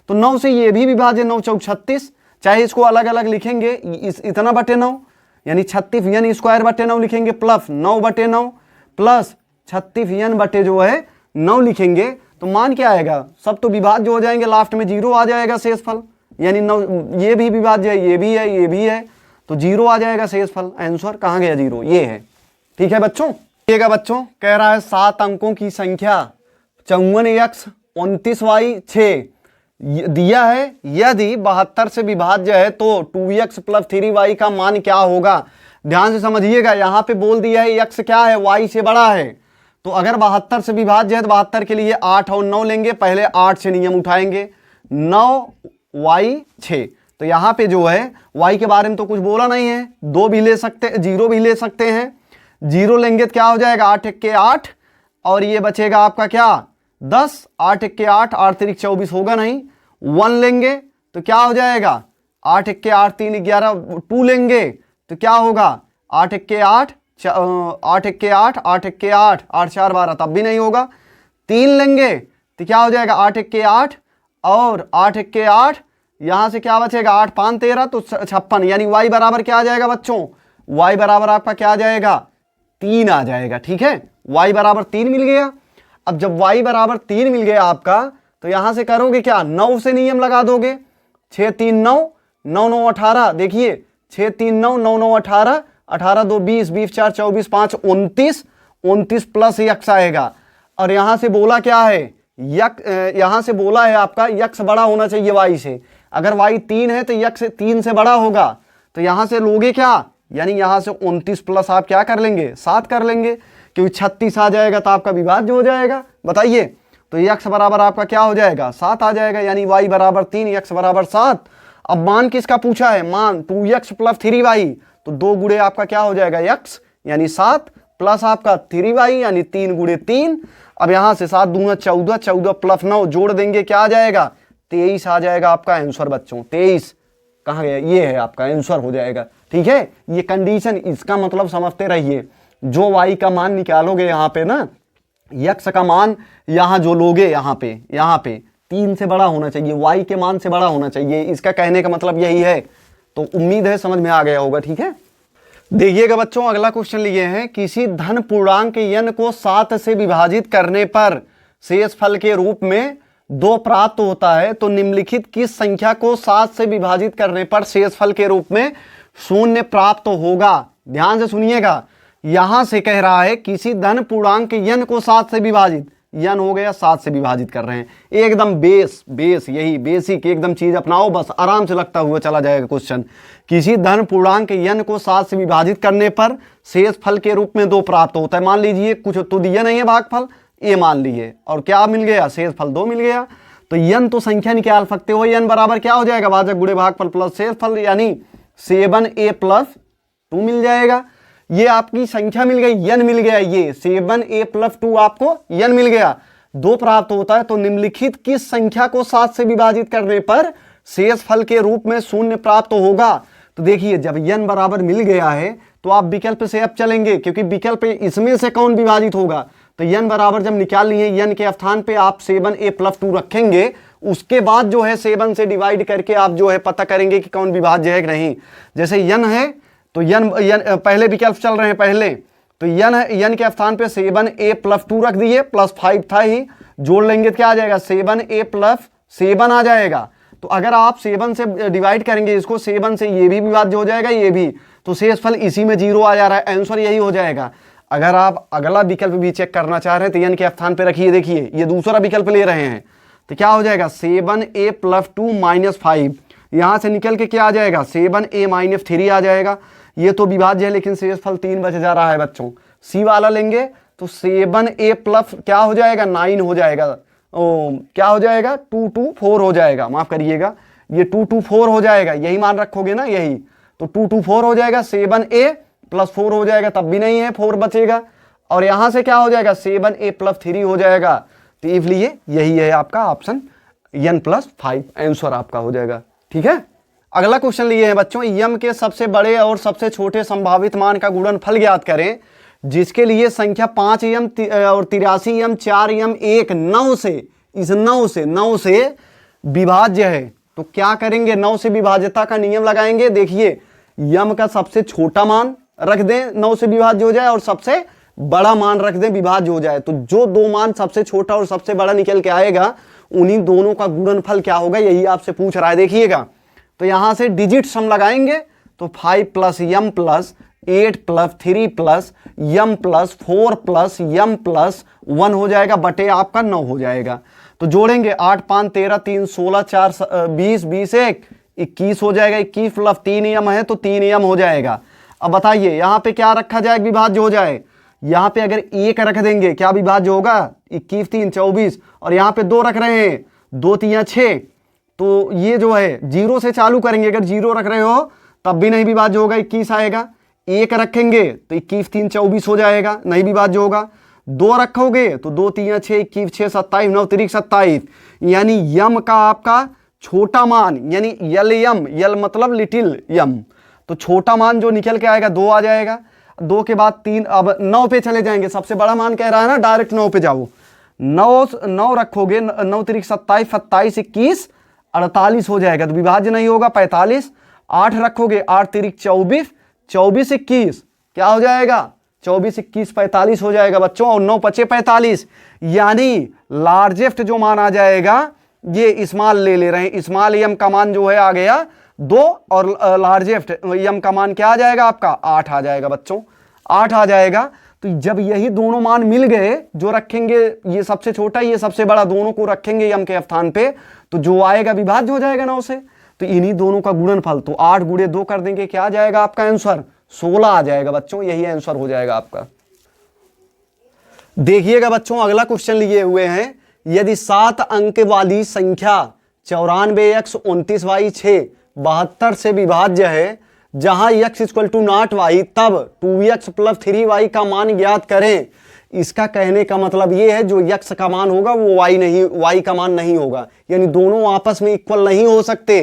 तो 9 से ये भी विभाज्य 9 चौक 36, चाहे इसको अलग अलग लिखेंगे इतना बटे 9 यानी 36 n स्क्वायर बटे 9 लिखेंगे प्लस 9 बटे 9 प्लस 36 n बटे जो है 9 लिखेंगे तो मान क्या आएगा, सब तो विभाज्य हो जाएंगे, लास्ट में 0 आ जाएगा शेष फल, यानी 9 ये भी विभाज्य है, ये भी है, ये भी है, तो 0 आ जाएगा शेष फल। आंसर कहाँ गया 0, ये है। ठीक है बच्चों, देखिएगा बच्चों कह रहा है 7 अंकों की संख्या 54x 29y 6 दिया है, यदि 72 से विभाज्य है तो 2x प्लस 3y का मान क्या होगा। ध्यान से समझिएगा, यहाँ पे बोल दिया है x क्या है, y से बड़ा है, तो अगर 72 से विभाज्य है तो 72 के लिए 8 और 9 लेंगे, पहले 8 से नियम उठाएंगे, 9y 6, तो यहाँ पे जो है y के बारे में तो कुछ बोला नहीं है, 2 भी ले सकते, 0 भी ले सकते हैं, 0 लेंगे तो क्या हो जाएगा 8 1 के 8 और ये बचेगा आपका क्या 10, 8 1 के 8, 8 3 24 होगा नहीं, 1 लेंगे तो क्या हो जाएगा 8 1 के 8 3 11, 2 लेंगे तो क्या होगा 8 1 के 8, 8 1 के 8, 8 1 के 8, 8 4 12, तब भी नहीं होगा, 3 लेंगे तो क्या हो जाएगा 8 1 के 8 और 8 1 के 8, यहाँ से क्या बचेगा 8 5 13 तो 56, यानी y बराबर क्या आ जाएगा बच्चों, y बराबर आपका क्या आ जाएगा 3 आ जाएगा। ठीक है, y बराबर 3 मिल गया। अब जब y बराबर 3 मिल गया आपका, तो यहां से करोगे क्या, 9 से नियम लगा दोगे, 6 3 9 9 9 18, देखिए 6 3 9 9 9 18, 18 2 20, 20 4 24, 5 29, 29 प्लस यक्स आएगा। और यहां से बोला क्या है, यहां से बोला है आपका यक्स बड़ा होना चाहिए y से। अगर y 3 है तो यक्स 3 से बड़ा होगा, तो यहां से लोगे क्या, यानी यहां से 29 प्लस आप क्या कर लेंगे 7 कर लेंगे, क्योंकि 36 आ जाएगा तो आपका विभाज्य हो जाएगा। बताइए, तो यक्स बराबर आपका क्या हो जाएगा 7 आ जाएगा, यानी y बराबर 3 यक्स बराबर 7। अब मान किसका पूछा है, मान 2x प्लस 3y, तो 2 गुणे आपका क्या हो जाएगा x यानी 7 प्लस आपका 3y यानी 3 गुणे 3। अब यहां से 7 दूना 14, 14 प्लस 9 जोड़ देंगे क्या आ जाएगा 23 आ जाएगा आपका आंसर बच्चों। 23 कहाँ गया, ये है आपका आंसर हो जाएगा। ठीक है, ये कंडीशन, इसका मतलब समझते रहिए, जो y का मान निकालोगे यहाँ पे ना, x का मान यहाँ जो लोगे यहाँ पे 3 से बड़ा होना चाहिए, y के मान से बड़ा होना चाहिए, इसका कहने का मतलब यही है। तो उम्मीद है समझ में आ गया होगा। ठीक है, देखिएगा बच्चों, अगला क्वेश्चन लिए हैं, किसी धन पूर्णांक n को 7 से विभाजित करने पर शेष फल के रूप में 2 प्राप्त होता है, तो निम्नलिखित किस संख्या को 7 से विभाजित करने पर शेष फल के रूप में 0 प्राप्त होगा। ध्यान से सुनिएगा, यहां से कह रहा है किसी धन पूर्णांक n को 7 से विभाजित, n हो गया 7 से विभाजित कर रहे हैं, एकदम बेस यही बेसिक एकदम चीज अपनाओ, बस आराम से लगता हुआ चला जाएगा क्वेश्चन। किसी धन पूर्णांक n को 7 से विभाजित करने पर शेष फल के रूप में 2 प्राप्त होता है। मान लीजिए कुछ तो दिया नहीं है भागफल, ये मान लिए, और क्या मिल गया शेष फल 2 मिल गया। तो n तो संख्या निकाल सकते हो, n बराबर क्या हो जाएगा भाजक गुणे भागफल प्लस शेष फल, यानी 7a प्लस 2 मिल जाएगा। ये आपकी संख्या मिल गई, n मिल गया, ये 7a प्लस 2 आपको n मिल गया, 2 प्राप्त होता है। तो निम्नलिखित किस संख्या को 7 से विभाजित करने पर शेष फल के रूप में 0 प्राप्त होगा। तो देखिए, जब n बराबर मिल गया है तो आप विकल्प से अब चलेंगे, क्योंकि विकल्प इसमें से कौन विभाजित होगा। तो n बराबर जब निकाल लिए, n के स्थान पे आप 7a प्लस 2 रखेंगे, उसके बाद जो है 7 से डिवाइड करके आप जो है पता करेंगे कि कौन विभाज्य है कि नहीं। जैसे n है तो n पहले विकल्प चल रहे हैं पहले, तो n के स्थान पे 7a प्लस 2 रख दिए, प्लस 5 था ही, जोड़ लेंगे तो क्या आ जाएगा 7a प्लस 7 आ जाएगा। तो अगर आप 7 से डिवाइड करेंगे इसको, 7 से ये भी विभाज्य हो जाएगा, ये भी, तो शेष फल इसी में 0 आ जा रहा है, आंसर यही हो जाएगा। अगर आप अगला विकल्प भी चेक करना चाह रहे हैं तो n के स्थान पे रखिए, देखिए ये दूसरा विकल्प ले रहे हैं, तो क्या हो जाएगा 7a प्लस 2 माइनस 5, यहां से निकल के क्या आ जाएगा 7a माइनस 3 आ जाएगा। ये तो विभाज्य है लेकिन शेष फल 3 बच जा रहा है बच्चों। सी वाला लेंगे तो 7a प्लस क्या हो जाएगा 9 हो जाएगा, क्या हो जाएगा 2 2 4 हो जाएगा, माफ करिएगा, ये 2 2 4 हो जाएगा, यही मान रखोगे ना, यही तो 2 2 4 हो जाएगा, 7a प्लस 4 हो जाएगा, तब भी नहीं है 4 बचेगा, और यहां से क्या हो जाएगा 7a प्लस 3 हो जाएगा। तो इसलिए यही है आपका ऑप्शन n प्लस 5 आंसर आपका हो जाएगा। ठीक है, अगला क्वेश्चन लिए हैं बच्चों, यम के सबसे बड़े और सबसे छोटे संभावित मान का गुणनफल ज्ञात करें, जिसके लिए संख्या 5m और 83m 4m 1 9 से, इस 9 से विभाज्य है। तो क्या करेंगे, 9 से विभाज्यता का नियम लगाएंगे। देखिए, यम का सबसे छोटा मान रख दें 9 से विभाज्य हो जाए, और सबसे बड़ा मान रख दें विभाज्य हो जाए। तो जो दो मान सबसे छोटा और सबसे बड़ा निकल के आएगा, उन्हीं दोनों का गुणनफल क्या होगा, यही आपसे पूछ रहा है। देखिएगा, तो यहां से डिजिट सम लगाएंगे, तो 5 प्लस यम प्लस 8 प्लस 3 प्लस यम प्लस 4 प्लस यम प्लस 1 हो जाएगा, बटे आपका 9 हो जाएगा। तो जोड़ेंगे 8 5 13 3 16 4 20 20 1 21 हो जाएगा, 21 प्लस 3 यम है तो 3 यम हो जाएगा। अब बताइए यहाँ पे क्या रखा जाए विभाज्य हो जाए, यहाँ पे अगर 1 रख देंगे क्या विभाज्य होगा, 21 3 24, और यहाँ पे 2 रख रहे हैं, 2 3 6, तो ये जो है 0 से चालू करेंगे, अगर 0 रख रहे हो तब भी नहीं विभाज्य होगा, 21 आएगा। 1 रखेंगे तो 21 3 24 हो जाएगा, नहीं विभाज्य होगा। 2 रखोगे तो 2 3 6 21 6 27 9 3 27, यानी यम का आपका छोटा मान, यानी यल यम, यल मतलब लिटिल यम, तो छोटा मान जो निकल के आएगा 2 आ जाएगा। 2 के बाद 3, अब 9 पे चले जाएंगे, सबसे बड़ा मान कह रहा है ना, डायरेक्ट 9 पे जाओ। 9 रखोगे, 9 3 27 27 21, 48 हो जाएगा, तो विभाज्य नहीं होगा। 45 8 रखोगे, 8 तिरिक 24, 24 21 क्या हो जाएगा, 24 21 45 हो जाएगा बच्चों, और 9 पचे 45, यानी लार्जेस्ट जो मान आ जाएगा ये स्मॉल ले रहे हैं, स्मॉल एम का मान जो है आ गया 2, और लार्जेस्ट एम का मान क्या आ जाएगा आपका 8 आ जाएगा बच्चों, 8 आ जाएगा। तो जब यही दोनों मान मिल गए, जो रखेंगे ये सबसे छोटा ये सबसे बड़ा, दोनों को रखेंगे एम के स्थान पे, तो जो आएगा विभाज्य हो जाएगा 9 से। तो इन्हीं दोनों का गुणनफल, तो 8 गुणे 2 कर देंगे, क्या आ जाएगा आपका आंसर 16 आ जाएगा बच्चों, यही आंसर हो जाएगा आपका। देखिएगा बच्चों अगला क्वेश्चन लिए हुए हैं, यदि 7 अंक वाली संख्या 94x 29y 6 72 से विभाज्य है, जहां x equal to not y, तब 2x प्लस 3y का मान ज्ञात करें। इसका कहने का मतलब ये है जो x का मान होगा वो y का मान नहीं होगा, यानी दोनों आपस में इक्वल नहीं हो सकते।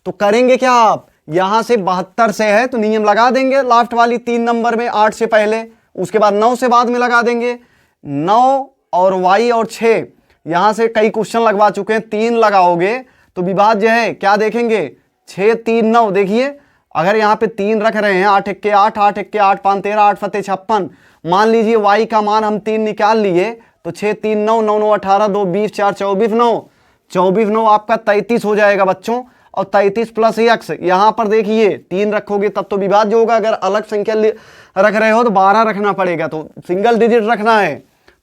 तो करेंगे क्या आप, यहां से 72 से है तो नियम लगा देंगे लास्ट वाली 3 नंबर में, 8 से पहले, उसके बाद 9 से बाद में लगा देंगे। 9 और y और 6 यहां से कई क्वेश्चन लगवा चुके हैं, 3 लगाओगे तो विभाज्य है, क्या देखेंगे 6 3 9, देखिए अगर यहाँ पे 3 रख रहे हैं, 8 1 8 8 1 8 5 13 8 फते 56, मान लीजिए y का मान हम 3 निकाल लिए, तो 6 3 9 9 9 18 2 20 4 24 9, 24 9 आपका 33 हो जाएगा बच्चों, और 33 प्लस x, यहाँ पर देखिए 3 रखोगे तब तो विभाज्य होगा, अगर अलग संख्या रख रहे हो तो 12 रखना पड़ेगा, तो सिंगल डिजिट रखना है।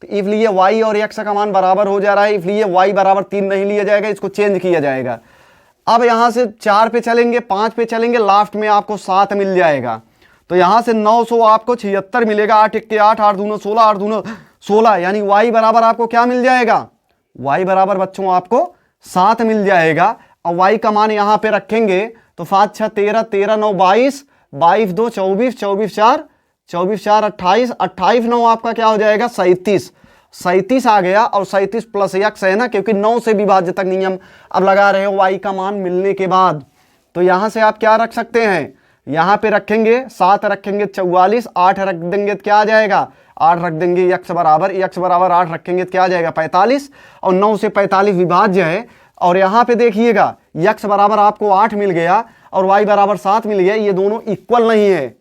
तो इसलिए y और x का मान बराबर हो जा रहा है, इसलिए y बराबर 3 नहीं लिया जाएगा, इसको चेंज किया जाएगा। अब यहां से 4 पे चलेंगे, 5 पे चलेंगे, लास्ट में आपको 7 मिल जाएगा, तो यहां से 900 आपको 76 मिलेगा, 8 1 8 8 दूना 16 8 दूना 16, यानी y बराबर आपको क्या मिल जाएगा, y बराबर बच्चों आपको 7 मिल जाएगा। और y का मान यहां पे रखेंगे तो 5 6 13 13 9 22 22 2 24 24 4 24 4 28 28 9 आपका क्या हो जाएगा 37, 37 आ गया, और 37 प्लस x है ना, क्योंकि 9 से विभाज्य तक नियम अब लगा रहे हो y का मान मिलने के बाद। तो यहां से आप क्या रख सकते हैं, यहां पे रखेंगे 7 रखेंगे 44, 8 रख देंगे तो क्या आ जाएगा 8 रख देंगे, x बराबर 8 रखेंगे तो क्या आ जाएगा 45, और 9 से 45 विभाज्य है। और यहां पे देखिएगा x बराबर आपको 8 मिल गया और y बराबर 7 मिल गया, ये दोनों इक्वल नहीं है,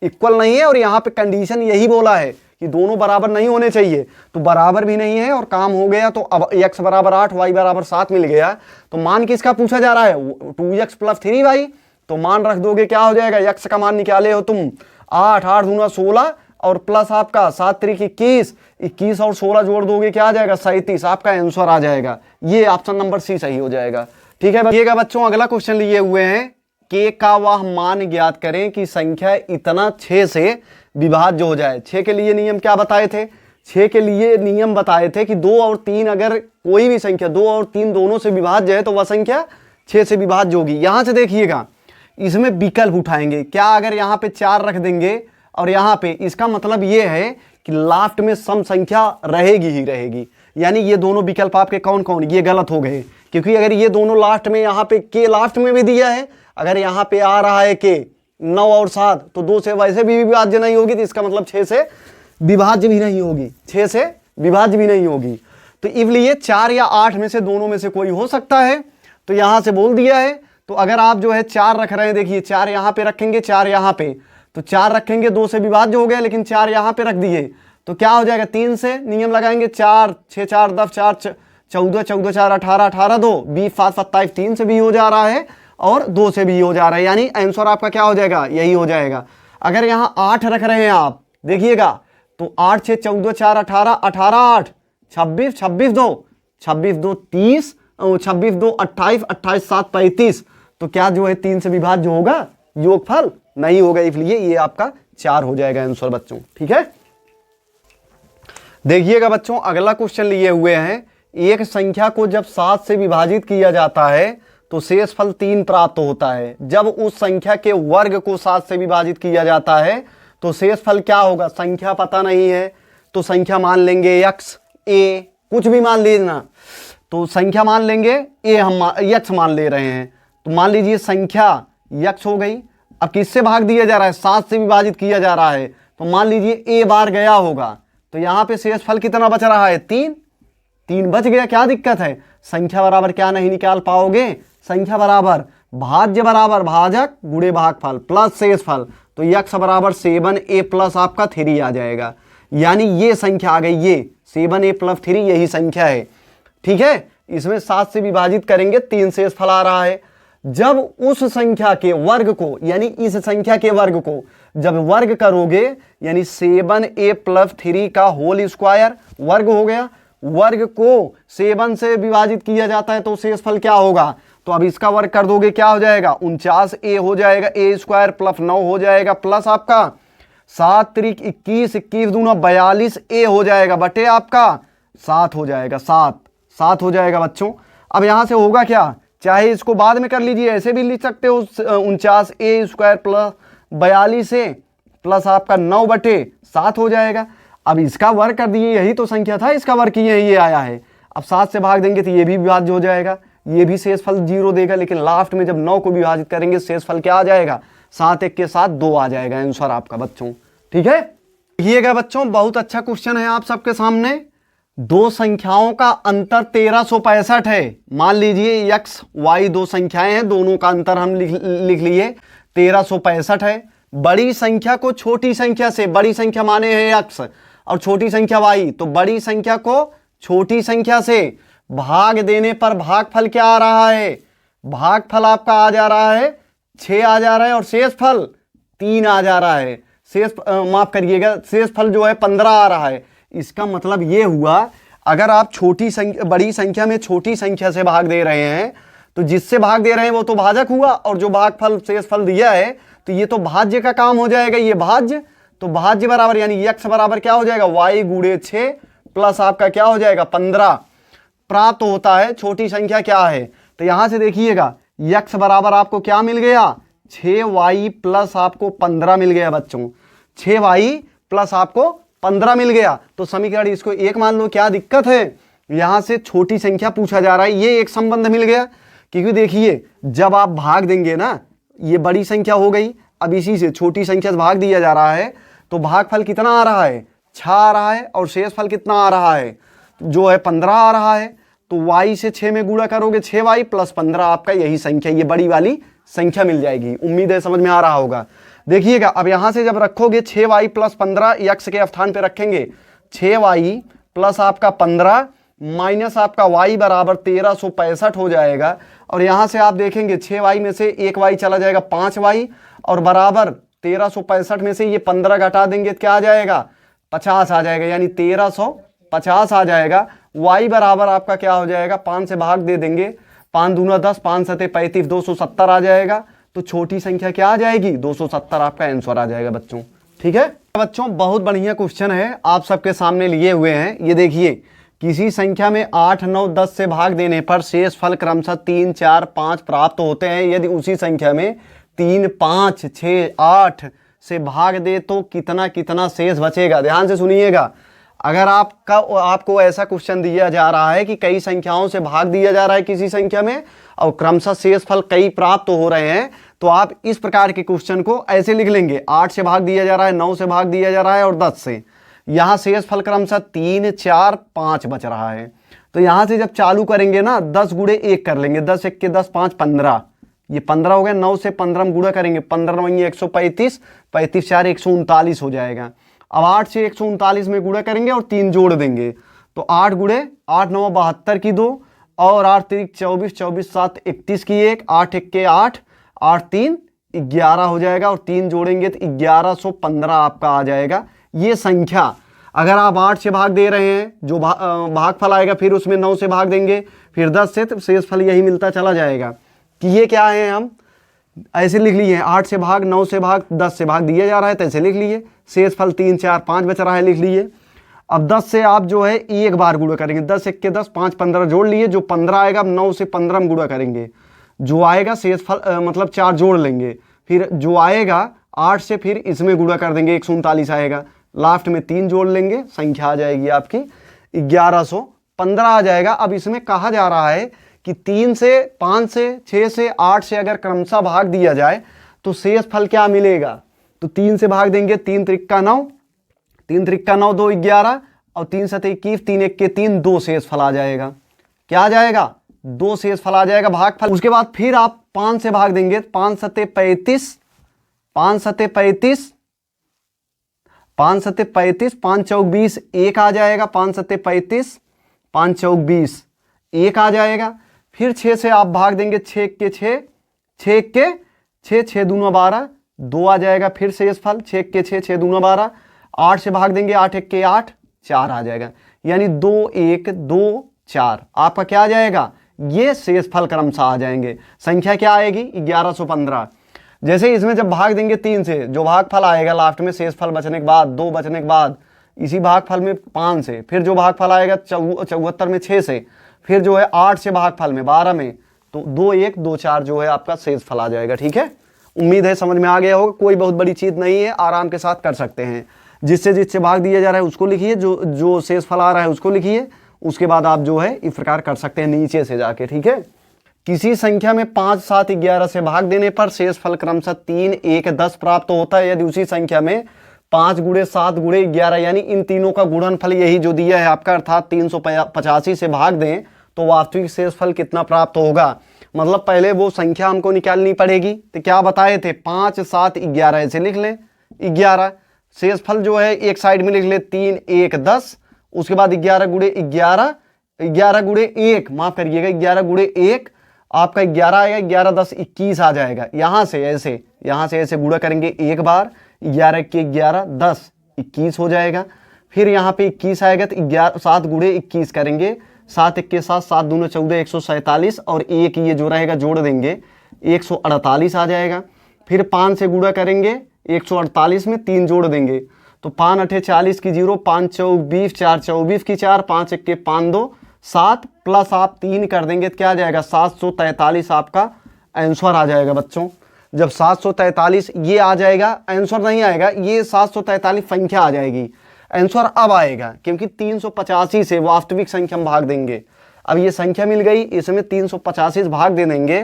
इक्वल नहीं है, और यहाँ पे कंडीशन यही बोला है कि दोनों बराबर नहीं होने चाहिए, तो बराबर भी नहीं है और काम हो गया। तो अब x बराबर 8 y बराबर 7 मिल गया, तो मान किसका पूछा जा रहा है 2x प्लस 3y, तो मान रख दोगे क्या हो जाएगा, x का मान निकाले हो तुम 8 8 दूना 16, और प्लस आपका 7 3 21 21 और 16 जोड़ दोगे क्या आ जाएगा 37, आपका आंसर आ जाएगा, ये ऑप्शन नंबर सी सही हो जाएगा। ठीक है देखिएगा बच्चों अगला क्वेश्चन लिए हुए हैं, k का वह मान ज्ञात करें कि संख्या इतना 6 से विभाज्य हो जाए। 6 के लिए नियम क्या बताए थे, 6 के लिए नियम बताए थे कि 2 और 3 अगर कोई भी संख्या 2 और 3 दोनों से विभाज्य है तो वह संख्या 6 से विभाज्य होगी। यहां से देखिएगा इसमें विकल्प उठाएंगे, क्या अगर यहाँ पे 4 रख देंगे और यहाँ पे, इसका मतलब ये है कि लास्ट में सम संख्या रहेगी ही रहेगी, यानी ये दोनों विकल्प आपके कौन कौन, ये गलत हो गए, क्योंकि अगर ये दोनों लास्ट में, यहाँ पे के लास्ट में भी दिया है, अगर यहाँ पे आ रहा है के 9 और 7, तो 2 से वैसे भी विभाज्य नहीं होगी, तो इसका मतलब 6 से विभाज्य भी नहीं होगी, 6 से विभाज्य भी नहीं होगी। तो इसलिए 4 या 8 में से दोनों में से कोई हो सकता है, तो यहां से बोल दिया है। तो अगर आप जो है 4 रख रहे हैं, देखिए 4 यहां पे रखेंगे, 4 यहां पे, तो 4 रखेंगे 2 से विभाज्य हो गया, लेकिन 4 यहां पे रख दिए तो क्या हो जाएगा, 3 से नियम लगाएंगे, 4 6 4 10 4 14 14 4 18 18 2 20 7 27, 3 से भी हो जा रहा है और 2 से भी हो जा रहा है, यानी आंसर आपका क्या हो जाएगा, यही हो जाएगा। अगर यहाँ 8 रख रहे हैं आप देखिएगा, तो 8 6 14 4 18 18 8 26 26 2 26 2 30 26 2 28 28 7 35, तो क्या जो है 3 से विभाज्य होगा, योगफल नहीं होगा, इसलिए ये आपका 4 हो जाएगा आंसर बच्चों। ठीक है देखिएगा बच्चों अगला क्वेश्चन लिए हुए हैं, एक संख्या को जब 7 से विभाजित किया जाता है तो शेषफल 3 प्राप्त होता है। जब उस संख्या के वर्ग को 7 से विभाजित किया जाता है तो शेषफल क्या होगा, संख्या पता नहीं है तो संख्या मान लेंगे x, a कुछ भी मान लेना, तो संख्या मान लेंगे a, हम x मान ले रहे हैं, तो मान लीजिए संख्या x हो गई। अब किससे भाग दिया जा रहा है, 7 से विभाजित किया जा रहा है, तो मान लीजिए a बार गया होगा, तो यहाँ पे शेषफल कितना बच रहा है 3 बच गया, क्या दिक्कत है, संख्या बराबर क्या नहीं निकाल पाओगे संख्या बराबर भाज्य बराबर भाजक गुणे भागफल प्लस शेषफल, तो यक्स बराबर 7a प्लस आपका 3 आ जाएगा। यानी ये संख्या आ गई, ये 7a प्लस 3 यही संख्या है। ठीक है, इसमें 7 से विभाजित करेंगे 3 शेषफल आ रहा है। जब उस संख्या के वर्ग को यानी इस संख्या के वर्ग को जब वर्ग करोगे यानी 7a प्लस 3 का होल स्क्वायर वर्ग हो गया, वर्ग को 7 से विभाजित किया जाता है तो शेषफल क्या होगा, तो अब इसका वर्ग कर दोगे क्या हो जाएगा 49a हो जाएगा, a स्क्वायर प्लस 9 हो जाएगा प्लस आपका 7 त्रिक 21, 21 दूना 42a हो जाएगा बटे आपका 7 हो जाएगा, 7 हो जाएगा बच्चों। अब यहां से होगा क्या, चाहे इसको बाद में कर लीजिए, ऐसे भी लिख सकते हो 49a square plus 42a plus आपका 9 बटे 7 हो जाएगा। अब इसका वर्ग कर दिए, यही तो संख्या था, इसका वर्ग किए ये आया है। अब 7 से भाग देंगे तो ये भी विभाज्य हो जाएगा, ये भी शेषफल 0 देगा, लेकिन लास्ट में जब 9 को विभाजित करेंगे शेषफल क्या आ जाएगा 7 1 के साथ 2 आ जाएगा आंसर आपका बच्चों। ठीक है, देखिएगा बच्चों बहुत अच्छा क्वेश्चन है आप सबके सामने। दो संख्याओं का अंतर 1365 है। मान लीजिए x y दो संख्याएं हैं, दोनों का अंतर हम लिख लिए 1365 है। बड़ी संख्या को छोटी संख्या से, बड़ी संख्या माने हैं x और छोटी संख्या y, तो बड़ी संख्या को छोटी संख्या से भाग देने पर भागफल क्या आ रहा है, भागफल आपका आ जा रहा है 6 आ जा रहा है और शेषफल 3 आ जा रहा है। माफ करिएगा, शेषफल जो है 15 आ रहा है। इसका मतलब ये हुआ अगर आप बड़ी संख्या में छोटी संख्या से भाग दे रहे हैं तो जिससे भाग दे रहे हैं वो तो भाजक हुआ, और जो भागफल शेषफल दिया है तो ये तो भाज्य का काम हो जाएगा, ये भाज्य। तो भाज्य बराबर यानी x बराबर क्या हो जाएगा y गुणे 6 प्लस आपका क्या हो जाएगा 15 प्राप्त होता है। छोटी संख्या क्या है, तो यहां से देखिएगा x बराबर आपको क्या मिल गया 6y प्लस आपको 15 मिल गया बच्चों, 6y प्लस आपको 15 मिल गया। तो समीकरण इसको 1 मान लो, क्या दिक्कत है, यहां से छोटी संख्या पूछा जा रहा है, ये एक संबंध मिल गया। क्योंकि देखिए जब आप भाग देंगे ना, ये बड़ी संख्या हो गई, अब इसी से छोटी संख्या से भाग दिया जा रहा है तो भागफल कितना आ रहा है 6 आ रहा है, और शेषफल कितना आ रहा है जो है 15 आ रहा है। तो y से 6 में गुणा करोगे 6y प्लस 15 आपका यही संख्या, ये बड़ी वाली संख्या मिल जाएगी। उम्मीद है समझ में आ रहा होगा। देखिएगा अब यहां से जब रखोगे 6y प्लस 15 x के स्थान पे रखेंगे 6y प्लस आपका 15 माइनस आपका y बराबर 1365 हो जाएगा। और यहां से आप देखेंगे 6y में से 1y चला जाएगा 5y, और बराबर 1365 में से ये 15 घटा देंगे क्या आ जाएगा 50 आ जाएगा, यानी 1350 आ जाएगा। y बराबर आपका क्या हो जाएगा 5 से भाग दे देंगे, 5 दूना 10, 5 सते 35, 270 आ जाएगा। तो छोटी संख्या क्या आ जाएगी 270 आपका आंसर आ जाएगा बच्चों। ठीक है बच्चों, बहुत बढ़िया क्वेश्चन है आप सबके सामने लिए हुए हैं। ये देखिए किसी संख्या में 8 9 10 से भाग देने पर शेषफल क्रमशः 3 4 5 प्राप्त होते हैं। यदि उसी संख्या में 3 5 6 8 से भाग दे तो कितना कितना शेष बचेगा। ध्यान से सुनिएगा, अगर आपको ऐसा क्वेश्चन दिया जा रहा है कि कई संख्याओं से भाग दिया जा रहा है किसी संख्या में और क्रमशः शेषफल कई प्राप्त हो रहे हैं, तो आप इस प्रकार के क्वेश्चन को ऐसे लिख लेंगे 8 से भाग दिया जा रहा है, 9 से भाग दिया जा रहा है और 10 से। यहाँ शेषफल क्रमशः 3 4 5 बच रहा है। तो यहाँ से जब चालू करेंगे ना 10 गुणे 1 कर लेंगे, 10 1 के 10 5 15, ये 15 हो गया। 9 से 15 में गुणा करेंगे, 15 9 135, 35 4 139 हो जाएगा। अब 8 से 139 में गुणा करेंगे और 3 जोड़ देंगे, तो 8 गुणे 8 9 72 की 2 और 8 3 24, 24 7 31 की 1, 8 1 के 8, 8 3 11 हो जाएगा, और 3 जोड़ेंगे तो 1115 आपका आ जाएगा। ये संख्या अगर आप 8 से भाग दे रहे हैं जो भागफल आएगा, फिर उसमें 9 से भाग देंगे, फिर 10 से, तो शेषफल यही मिलता चला जाएगा। कि ये क्या है, हम ऐसे लिख लिए 8 से भाग 9 से भाग 10 से भाग दिया जा रहा है तो ऐसे लिख लिए, शेषफल 3 4 5 बच रहा है लिख लिए। अब 10 से आप जो है एक बार गुणा करेंगे, 10 1 के 10 5 15 जोड़ लिए, जो 15 आएगा अब 9 से 15 में गुणा करेंगे, जो आएगा शेषफल मतलब 4 जोड़ लेंगे, फिर जो आएगा 8 से फिर इसमें गुणा कर देंगे 139 आएगा, लास्ट में 3 जोड़ लेंगे, संख्या आ जाएगी आपकी 1115 आ जाएगा। अब इसमें कहा जा रहा है कि 3 से 5 से 6 से 8 से अगर क्रमशः भाग दिया जाए तो शेषफल क्या मिलेगा। तो 3 से भाग देंगे, 3 त्रिक्का 9, 3 त्रिक्का 9 2 11 और 3 सते 21, 3 1 के 3 2 शेषफल आ जाएगा। क्या आ जाएगा 2 शेषफल आ जाएगा भागफल। उसके बाद फिर आप 5 से भाग देंगे, 5 सत्ते 35, 5 सत्ते 35, 5 सत्ते 35, 5 चौक 20, 1 आ जाएगा। 5 सत्ते 35, 5 चौक 20, 1 आ जाएगा। फिर 6 से आप भाग देंगे, 6 के 6, 6 के 6, 6 दूना 12, 2 आ जाएगा। फिर शेषफल 6 के 6, 6 दूना 12, 8 से भाग देंगे, 8 1 के 8, 4 आ जाएगा। यानी 2 1 2 4 आपका क्या आ जाएगा, ये शेषफल क्रमशः आ जाएंगे। संख्या क्या आएगी, 1115। जैसे इसमें जब भाग देंगे 3 से, जो भागफल आएगा लास्ट में शेषफल बचने के बाद, 2 बचने के बाद, इसी भागफल में 5 से, फिर जो भागफल आएगा 74 में 6 से, फिर जो है 8 से भागफल में 12 में, तो 2 1 2 4 जो है आपका शेषफल आ जाएगा। ठीक है, उम्मीद है समझ में आ गया होगा। कोई बहुत बड़ी चीज नहीं है, आराम के साथ कर सकते हैं। जिससे भाग दिया जा रहा है उसको लिखिए, जो शेषफल आ रहा है उसको लिखिए, उसके बाद आप जो है इस प्रकार कर सकते हैं नीचे से जाके। ठीक है, किसी संख्या में 5 7 11 से भाग देने पर शेषफल क्रमशः 3 1 10 प्राप्त होता है। यदि उसी संख्या में 5 गुणे 7 गुणे 11 यानी इन तीनों का गुणनफल यही जो दिया है आपका, अर्थात 385 से भाग दें तो वास्तविक शेषफल कितना प्राप्त होगा। मतलब पहले वो संख्या हमको निकालनी पड़ेगी। तो क्या बताए थे, 5 7 11 ऐसे लिख लें, 11 शेषफल जो है एक साइड में लिख ले, 3 1 10, उसके बाद 11 गुणे 11, 11 गुणे 1, माफ करिएगा 11 गुणे 1 आपका 11 आएगा, 11 10 21 आ जाएगा। यहाँ से ऐसे गुणा करेंगे एक बार, 11 के 11 10 21 हो जाएगा। फिर यहाँ पे 21 आएगा तो 7 गुणे 21 करेंगे, 7 1 के 7, 7 दूना 14, 147 और 1 ये जो रहेगा जोड़ देंगे 148 आ जाएगा। फिर 5 से गुणा करेंगे, 148 में 3 जोड़ देंगे तो 5 8 40 की 0, 5 चौक 20, 4 24 की 4, 5 1 के 5 2 7 प्लस आप 3 कर देंगे तो क्या आ जाएगा, 743 आपका आंसर आ जाएगा बच्चों। जब 743 ये आ जाएगा, आंसर नहीं आएगा, ये 743 संख्या आ जाएगी। आंसर अब आएगा क्योंकि 385 से वास्तविक संख्या में भाग देंगे। अब ये संख्या मिल गई, इसमें 385 से भाग दे देंगे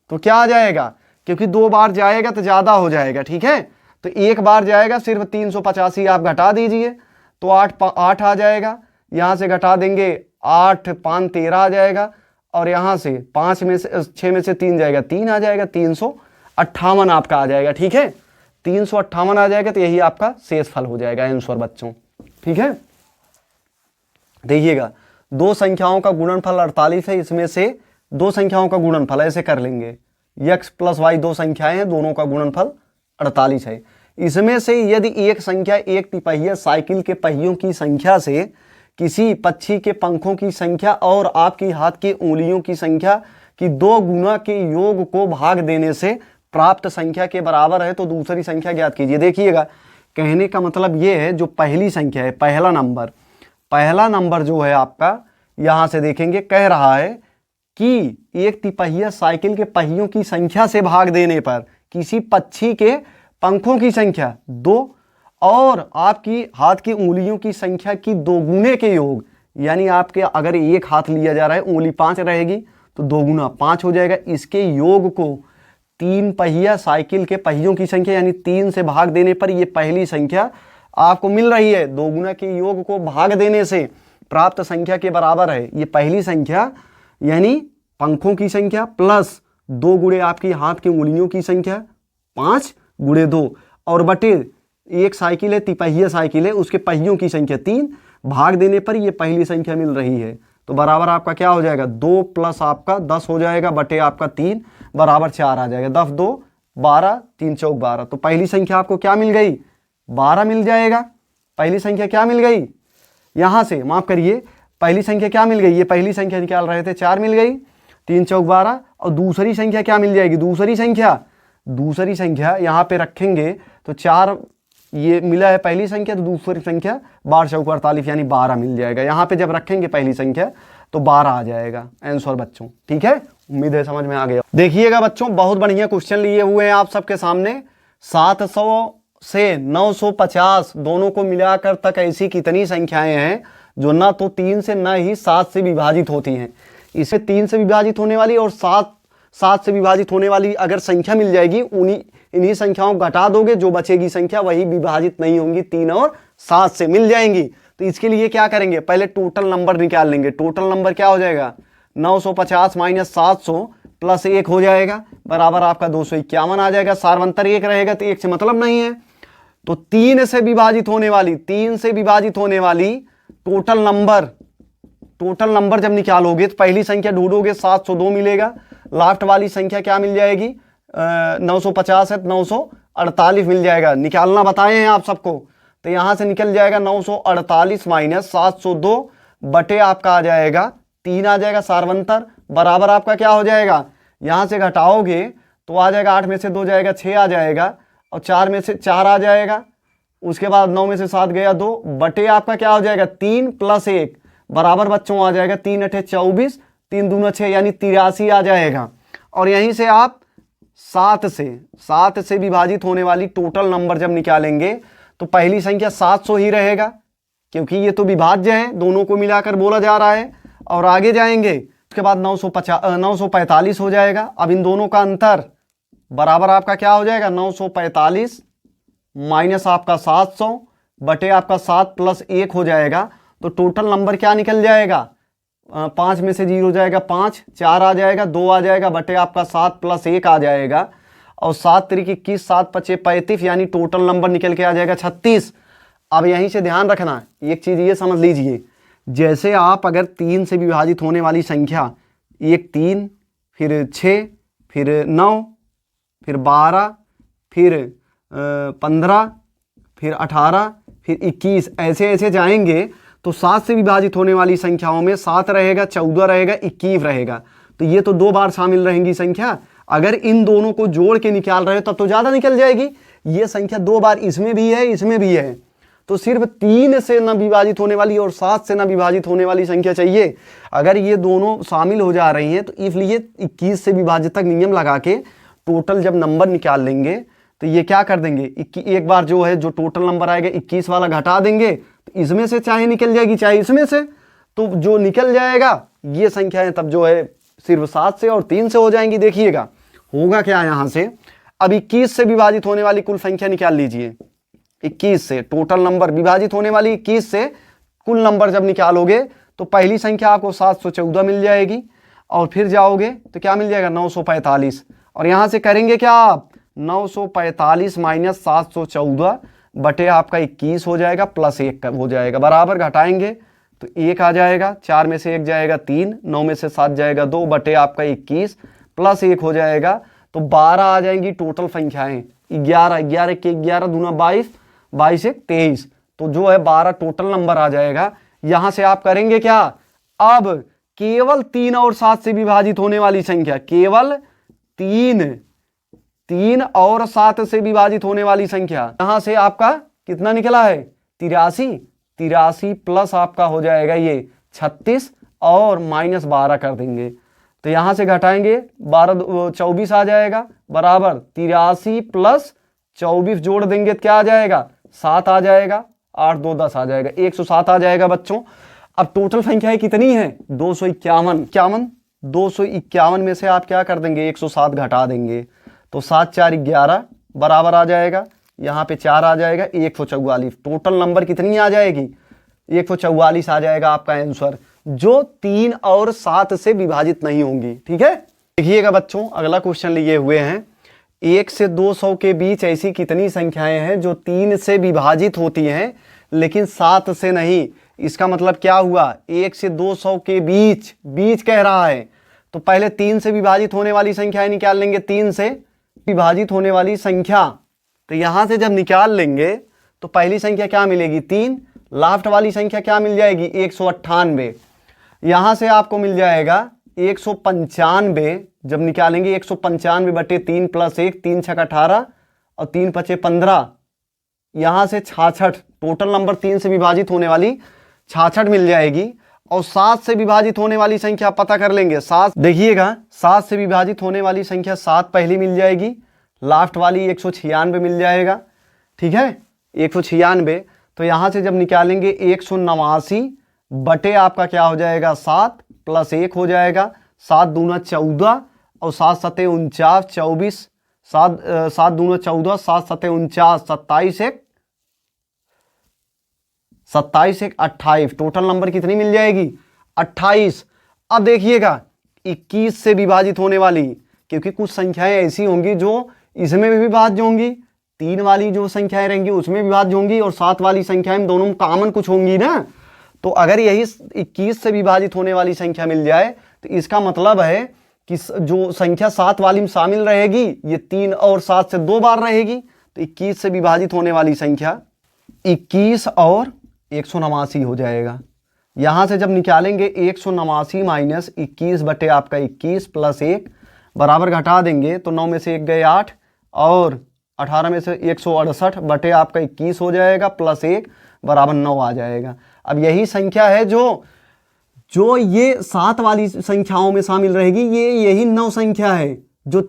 तो क्या आ जाएगा, क्योंकि 2 बार जाएगा तो ज़्यादा हो जाएगा। ठीक है, तो 1 बार जाएगा, सिर्फ 385 आप घटा दीजिए तो 8 आ जाएगा। यहाँ से घटा देंगे 8 5 13 आ जाएगा, और यहाँ से 5 में से 6 में से 3 जाएगा, 3 आ जाएगा, 358 आपका आ जाएगा। ठीक है, 358 आ जाएगा तो यही आपका शेषफल हो जाएगा आंसर बच्चों। ठीक है, देखिएगा 2 संख्याओं का गुणनफल 48 है, इसमें से 2 संख्याओं का गुणनफल ऐसे कर लेंगे, x प्लस वाई 2 संख्याएं हैं, दोनों का गुणनफल 48 है। इसमें से यदि एक संख्या एक तिपहिया साइकिल के पहियों की संख्या से किसी पक्षी के पंखों की संख्या और आपकी हाथ की उंगलियों की संख्या की 2 गुना के योग को भाग देने से प्राप्त संख्या के बराबर है तो दूसरी संख्या ज्ञात कीजिए। देखिएगा, कहने का मतलब ये है, जो पहली संख्या है, पहला नंबर जो है आपका, यहां से देखेंगे कह रहा है कि एक तिपहिया साइकिल के पहियों की संख्या से भाग देने पर किसी पक्षी के पंखों की संख्या 2 और आपकी हाथ की उंगलियों की संख्या की 2 गुने के योग, यानी आपके अगर एक हाथ लिया जा रहा है, उंगली 5 रहेगी तो 2 गुना 5 हो जाएगा, इसके योग को 3 पहिया साइकिल के पहियों की संख्या यानी 3 से भाग देने पर ये पहली संख्या आपको मिल रही है। 2 गुना के योग को भाग देने से प्राप्त संख्या के बराबर है ये पहली संख्या, यानी पंखों की संख्या प्लस 2 गुणे आपकी हाथ की उंगलियों की संख्या, 5 गुणे 2 और बटे एक साइकिल है, तिपहिया साइकिल है, उसके पहियों की संख्या 3, भाग देने पर ये पहली संख्या मिल रही है तो बराबर आपका क्या हो जाएगा, 2 प्लस आपका 10 हो जाएगा बटे आपका 3 बराबर 4 आ जाएगा। 10 2 12, 3 चौक 12, तो पहली संख्या आपको क्या मिल गई, 12 मिल जाएगा। पहली संख्या क्या मिल गई, यहाँ से माफ करिए, पहली संख्या क्या मिल गई, ये पहली संख्या निकाल रहे थे, 4 मिल गई, 3 चौक 12, और दूसरी संख्या क्या मिल जाएगी, दूसरी संख्या यहाँ पे रखेंगे तो 4 ये मिला है पहली संख्या, तो दूसरी संख्या 12 चौक 48 यानी 12 मिल जाएगा। यहाँ पे जब रखेंगे पहली संख्या तो 12 आ जाएगा आंसर बच्चों। ठीक है, उम्मीद है समझ में आ गया। देखिएगा बच्चों, बहुत बढ़िया क्वेश्चन लिए हुए हैं आप सबके सामने। 700 से 950 दोनों को मिलाकर तक ऐसी कितनी संख्याएं हैं जो ना तो 3 से ना ही 7 से विभाजित होती हैं। इसे 3 से विभाजित होने वाली और 7 से विभाजित होने वाली अगर संख्या मिल जाएगी, इन्हीं संख्याओं को घटा दोगे, जो बचेगी संख्या वही विभाजित नहीं होंगी, 3 और 7 से मिल जाएंगी। तो इसके लिए क्या करेंगे, पहले टोटल नंबर निकाल लेंगे। टोटल नंबर क्या हो जाएगा, 950 माइनस 700 प्लस 1 हो जाएगा, बराबर आपका 251 आ जाएगा। सार्वंतर 1 रहेगा तो 1 से मतलब नहीं है। तो 3 से विभाजित होने वाली टोटल नंबर जब निकालोगे तो पहली संख्या ढूंढोगे 702 मिलेगा, लास्ट वाली संख्या क्या मिल जाएगी 950 है 948 मिल जाएगा। निकालना बताए हैं आप सबको, तो यहां से निकल जाएगा 948 माइनस 702 बटे आपका आ जाएगा 3 आ जाएगा सार्वंतर, बराबर आपका क्या हो जाएगा, यहां से घटाओगे तो आ जाएगा 8 में से 2 जाएगा 6 आ जाएगा, और 4 में से 4 आ जाएगा, उसके बाद 9 में से 7 गया 2 बटे आपका क्या हो जाएगा 3 प्लस 1, बराबर बच्चों आ जाएगा 3 अठे 24, 3 दूना 6 यानी 83 आ जाएगा। और यहीं से आप 7 से विभाजित होने वाली टोटल नंबर जब निकालेंगे तो पहली संख्या 700 ही रहेगा, क्योंकि ये तो विभाज्य है, दोनों को मिलाकर बोला जा रहा है। और आगे जाएंगे उसके बाद 945 हो जाएगा। अब इन दोनों का अंतर बराबर आपका क्या हो जाएगा 945 माइनस आपका 700 बटे आपका 7 प्लस 1 हो जाएगा। तो टोटल नंबर क्या निकल जाएगा, 5 में से 0 जाएगा 5, 4 आ जाएगा 2 आ जाएगा बटे आपका 7 प्लस 1 आ जाएगा, और 7 तरीके 21, 7 पचे 35 यानी टोटल नंबर निकल के आ जाएगा 36। अब यहीं से ध्यान रखना एक चीज़ ये समझ लीजिए, जैसे आप अगर 3 से विभाजित होने वाली संख्या 1 3 फिर 6 फिर 9 फिर 12 फिर 15 फिर 18 फिर 21 ऐसे ऐसे जाएंगे तो 7 से विभाजित होने वाली संख्याओं में 7 रहेगा 14 रहेगा 21 रहेगा, तो ये तो 2 बार शामिल रहेंगी संख्या। अगर इन दोनों को जोड़ के निकाल रहे हो तब तो ज़्यादा निकल जाएगी, ये संख्या 2 बार इसमें भी है इसमें भी है, तो सिर्फ 3 से न विभाजित होने वाली और 7 से न विभाजित होने वाली संख्या चाहिए। अगर ये दोनों शामिल हो जा रही हैं तो इसलिए 21 से विभाजित तक नियम लगा के टोटल जब नंबर निकाल लेंगे तो ये क्या कर देंगे, एक बार जो है जो टोटल नंबर आएगा 21 वाला घटा देंगे, तो इसमें से चाहे निकल जाएगी चाहे इसमें से, तो जो निकल जाएगा ये संख्याएं तब जो है सिर्फ 7 से और 3 से हो जाएंगी। देखिएगा होगा क्या यहाँ से, अब 21 से विभाजित होने वाली कुल संख्या निकाल लीजिए। 21 से टोटल नंबर विभाजित होने वाली 21 से कुल नंबर जब निकालोगे तो पहली संख्या आपको 714 मिल जाएगी, और फिर जाओगे तो क्या मिल जाएगा 945, और यहाँ से करेंगे क्या आप 945 माइनस 714 बटे आपका 21 हो जाएगा प्लस 1 हो जाएगा, बराबर घटाएंगे तो 1 आ जाएगा, 4 में से 1 जाएगा 3, 9 में से 7 जाएगा 2 बटे आपका 21 प्लस 1 हो जाएगा, तो 12 आ जाएंगी टोटल संख्याएं। 11 11 के 11 दूना 22, 22 एक 23, तो जो है 12 टोटल नंबर आ जाएगा। यहां से आप करेंगे क्या, अब केवल 3 और 7 से विभाजित होने वाली संख्या, केवल 3 और 7 से विभाजित होने वाली संख्या, यहां से आपका कितना निकला है 83 प्लस आपका हो जाएगा ये 36 और माइनस 12 कर देंगे, तो यहां से घटाएंगे 12 24 आ जाएगा, बराबर 83 प्लस 24 जोड़ देंगे तो क्या आ जाएगा 7 आ जाएगा, 8 2 10 आ जाएगा, 107 आ जाएगा बच्चों। अब टोटल संख्याएं कितनी है 251 में से आप क्या कर देंगे 107 घटा देंगे, तो 7 4 11 बराबर आ जाएगा, यहाँ पे 4 आ जाएगा 144, टोटल नंबर कितनी आ जाएगी 144 आ जाएगा आपका आंसर, जो 3 और 7 से विभाजित नहीं होंगी। ठीक है, देखिएगा बच्चों अगला क्वेश्चन लिए हुए हैं, 1 से 200 के बीच ऐसी कितनी संख्याएं हैं जो 3 से विभाजित होती हैं लेकिन 7 से नहीं। इसका मतलब क्या हुआ, 1 से 200 के बीच कह रहा है, तो पहले 3 से विभाजित होने वाली संख्याएं निकाल लेंगे, 3 से विभाजित होने वाली संख्या, तो यहां से जब निकाल लेंगे तो पहली संख्या क्या मिलेगी 3, लास्ट वाली संख्या क्या मिल जाएगी 198, यहां से आपको मिल जाएगा 195, जब निकालेंगे 195 बटे 3 प्लस 1, 3 छक 18 और 3 पचे 15, यहां से 66 टोटल नंबर 3 से विभाजित होने वाली 66 मिल जाएगी। और 7 से विभाजित होने वाली संख्या पता कर लेंगे, 7 देखिएगा 7 से विभाजित होने वाली संख्या 7 पहली मिल जाएगी, लास्ट वाली 196 मिल जाएगा। ठीक है 196, तो यहां से जब निकालेंगे 189 बटे आपका क्या हो जाएगा 7 प्लस 1 हो जाएगा, 7 दूना 14 और 7 सते 49, 24 7 दूना 14, 7 सते 49, 27 एक 28, टोटल नंबर कितनी मिल जाएगी 28। अब देखिएगा 21 से विभाजित होने वाली, क्योंकि कुछ संख्याएं ऐसी होंगी जो इसमें भी विभाज्य होंगी, 3 वाली जो संख्याएं रहेंगी उसमें विभाज्य होंगी, और 7 वाली संख्याएं दोनों में कॉमन कुछ होंगी ना। तो अगर यही 21 से विभाजित होने वाली संख्या मिल जाए तो इसका मतलब है कि जो संख्या 7 वाली में शामिल रहेगी ये 3 और 7 से 2 बार रहेगी। तो 21 से विभाजित होने वाली संख्या 21 और 189 हो जाएगा। यहां से जब निकालेंगे 189 माइनस 21 बटे आपका 21 प्लस 1 बराबर घटा देंगे तो 9 में से 1 गए 8 और 18 में से 168 बटे आपका 21 हो जाएगा प्लस 1 बराबर 9 आ जाएगा। अब यही संख्या है जो ये 7 वाली संख्याओं में शामिल रहेगी, ये यही 9 संख्या है जो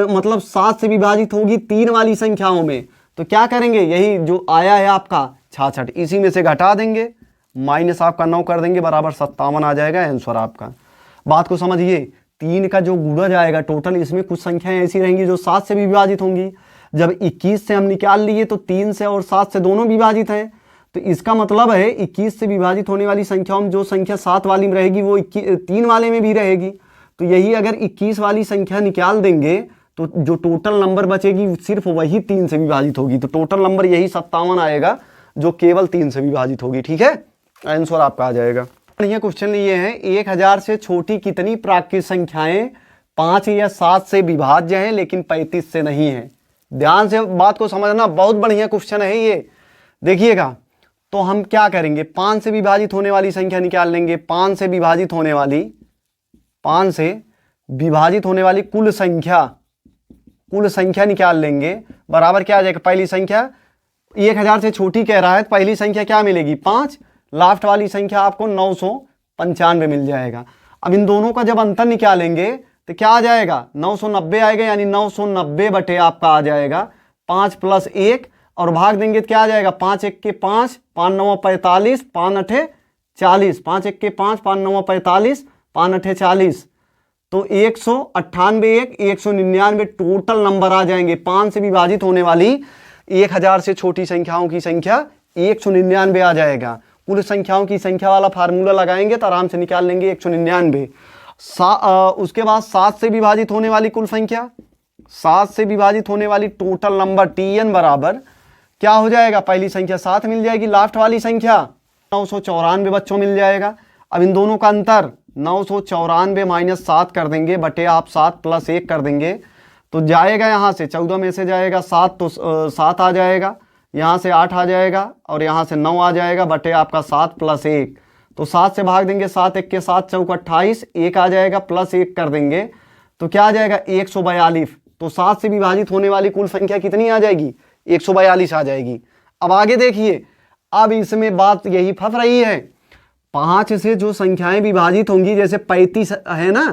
मतलब 7 से विभाजित होगी 3 वाली संख्याओं में। तो क्या करेंगे, यही जो आया है आपका 66 इसी में से घटा देंगे, माइनस आपका 9 कर देंगे बराबर 57 आ जाएगा आंसर आपका। बात को समझिए, 3 का जो गुणज आएगा टोटल, इसमें कुछ संख्याएं ऐसी रहेंगी जो 7 से भी विभाजित होंगी। जब 21 से हम निकाल लिए तो 3 से और 7 से दोनों विभाजित हैं, तो इसका मतलब है 21 से विभाजित होने वाली संख्याओं में जो संख्या 7 वाली में रहेगी वो 3 वाले में भी रहेगी। तो यही अगर 21 वाली संख्या निकाल देंगे तो जो टोटल नंबर बचेगी सिर्फ वही 3 से विभाजित होगी। तो टोटल नंबर यही 57 आएगा जो केवल 3 से विभाजित होगी। ठीक है, आंसर आपका आ जाएगा। बढ़िया क्वेश्चन लिए हैं, 1000 से छोटी कितनी प्राकृतिक संख्याएं 5 या 7 से विभाज्य हैं लेकिन 35 से नहीं है। ध्यान से बात को समझना, बहुत बढ़िया क्वेश्चन है ये। देखिएगा, तो हम क्या करेंगे, 5 से विभाजित होने वाली संख्या निकाल लेंगे। 5 से विभाजित होने वाली कुल संख्या निकाल लेंगे, बराबर क्या आ जाएगा, पहली संख्या 1000 से छोटी कह रहा है तो पहली संख्या क्या मिलेगी 5, लास्ट वाली संख्या आपको 995 मिल जाएगा। अब इन दोनों का जब अंतर निकालेंगे तो क्या आ जाएगा, 990 आएगा, यानी 990 बटे आपका आ जाएगा 5 प्लस 1 और भाग देंगे तो क्या आ जाएगा, 5 1 के 5, 5 9 45, 5 8 40, 5 1 के 5, 5 9 45, 5 8 40। तो 198 199 टोटल नंबर आ जाएंगे। 5 से विभाजित होने वाली 1000 से छोटी संख्याओं की संख्या 199 आ जाएगा। कुल संख्याओं की संख्या वाला फार्मूला लगाएंगे तो आराम से निकाल लेंगे 199। उसके बाद 7 से विभाजित होने वाली कुल संख्या, 7 से विभाजित होने वाली टोटल नंबर TN बराबर क्या हो जाएगा, पहली संख्या 7 मिल जाएगी, लास्ट वाली संख्या 994 बच्चों मिल जाएगा। अब इन दोनों का अंतर 994 माइनस 7 कर देंगे बटे आप 7 प्लस 1 कर देंगे तो जाएगा, यहाँ से 14 में से जाएगा 7 तो 7 आ जाएगा, यहाँ से 8 आ जाएगा और यहाँ से 9 आ जाएगा बटे आपका 7 प्लस 1। तो 7 से भाग देंगे, 7 1 के 7 चौक 28, 1 आ जाएगा प्लस 1 कर देंगे तो क्या आ जाएगा 142। तो 7 से विभाजित होने वाली कुल संख्या कितनी आ जाएगी, 142 आ जाएगी। अब आगे देखिए, अब इसमें बात यही फंस रही है, 5 से जो संख्याएं विभाजित होंगी, जैसे 35 है ना,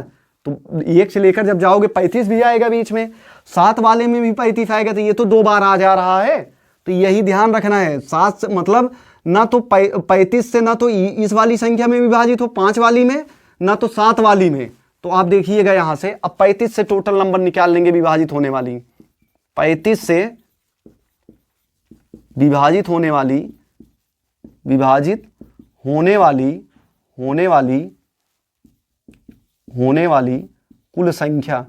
तो 1 से लेकर जब जाओगे 35 भी आएगा बीच में, 7 वाले में भी 35 आएगा, तो ये तो 2 बार आ जा रहा है। तो यही ध्यान रखना है, 7 से मतलब ना तो 35 से ना तो इस वाली संख्या में विभाजित हो 5 वाली में, ना तो 7 वाली में। तो आप देखिएगा यहाँ से, अब 35 से टोटल नंबर निकाल लेंगे विभाजित होने वाली, 35 से विभाजित होने वाली कुल संख्या।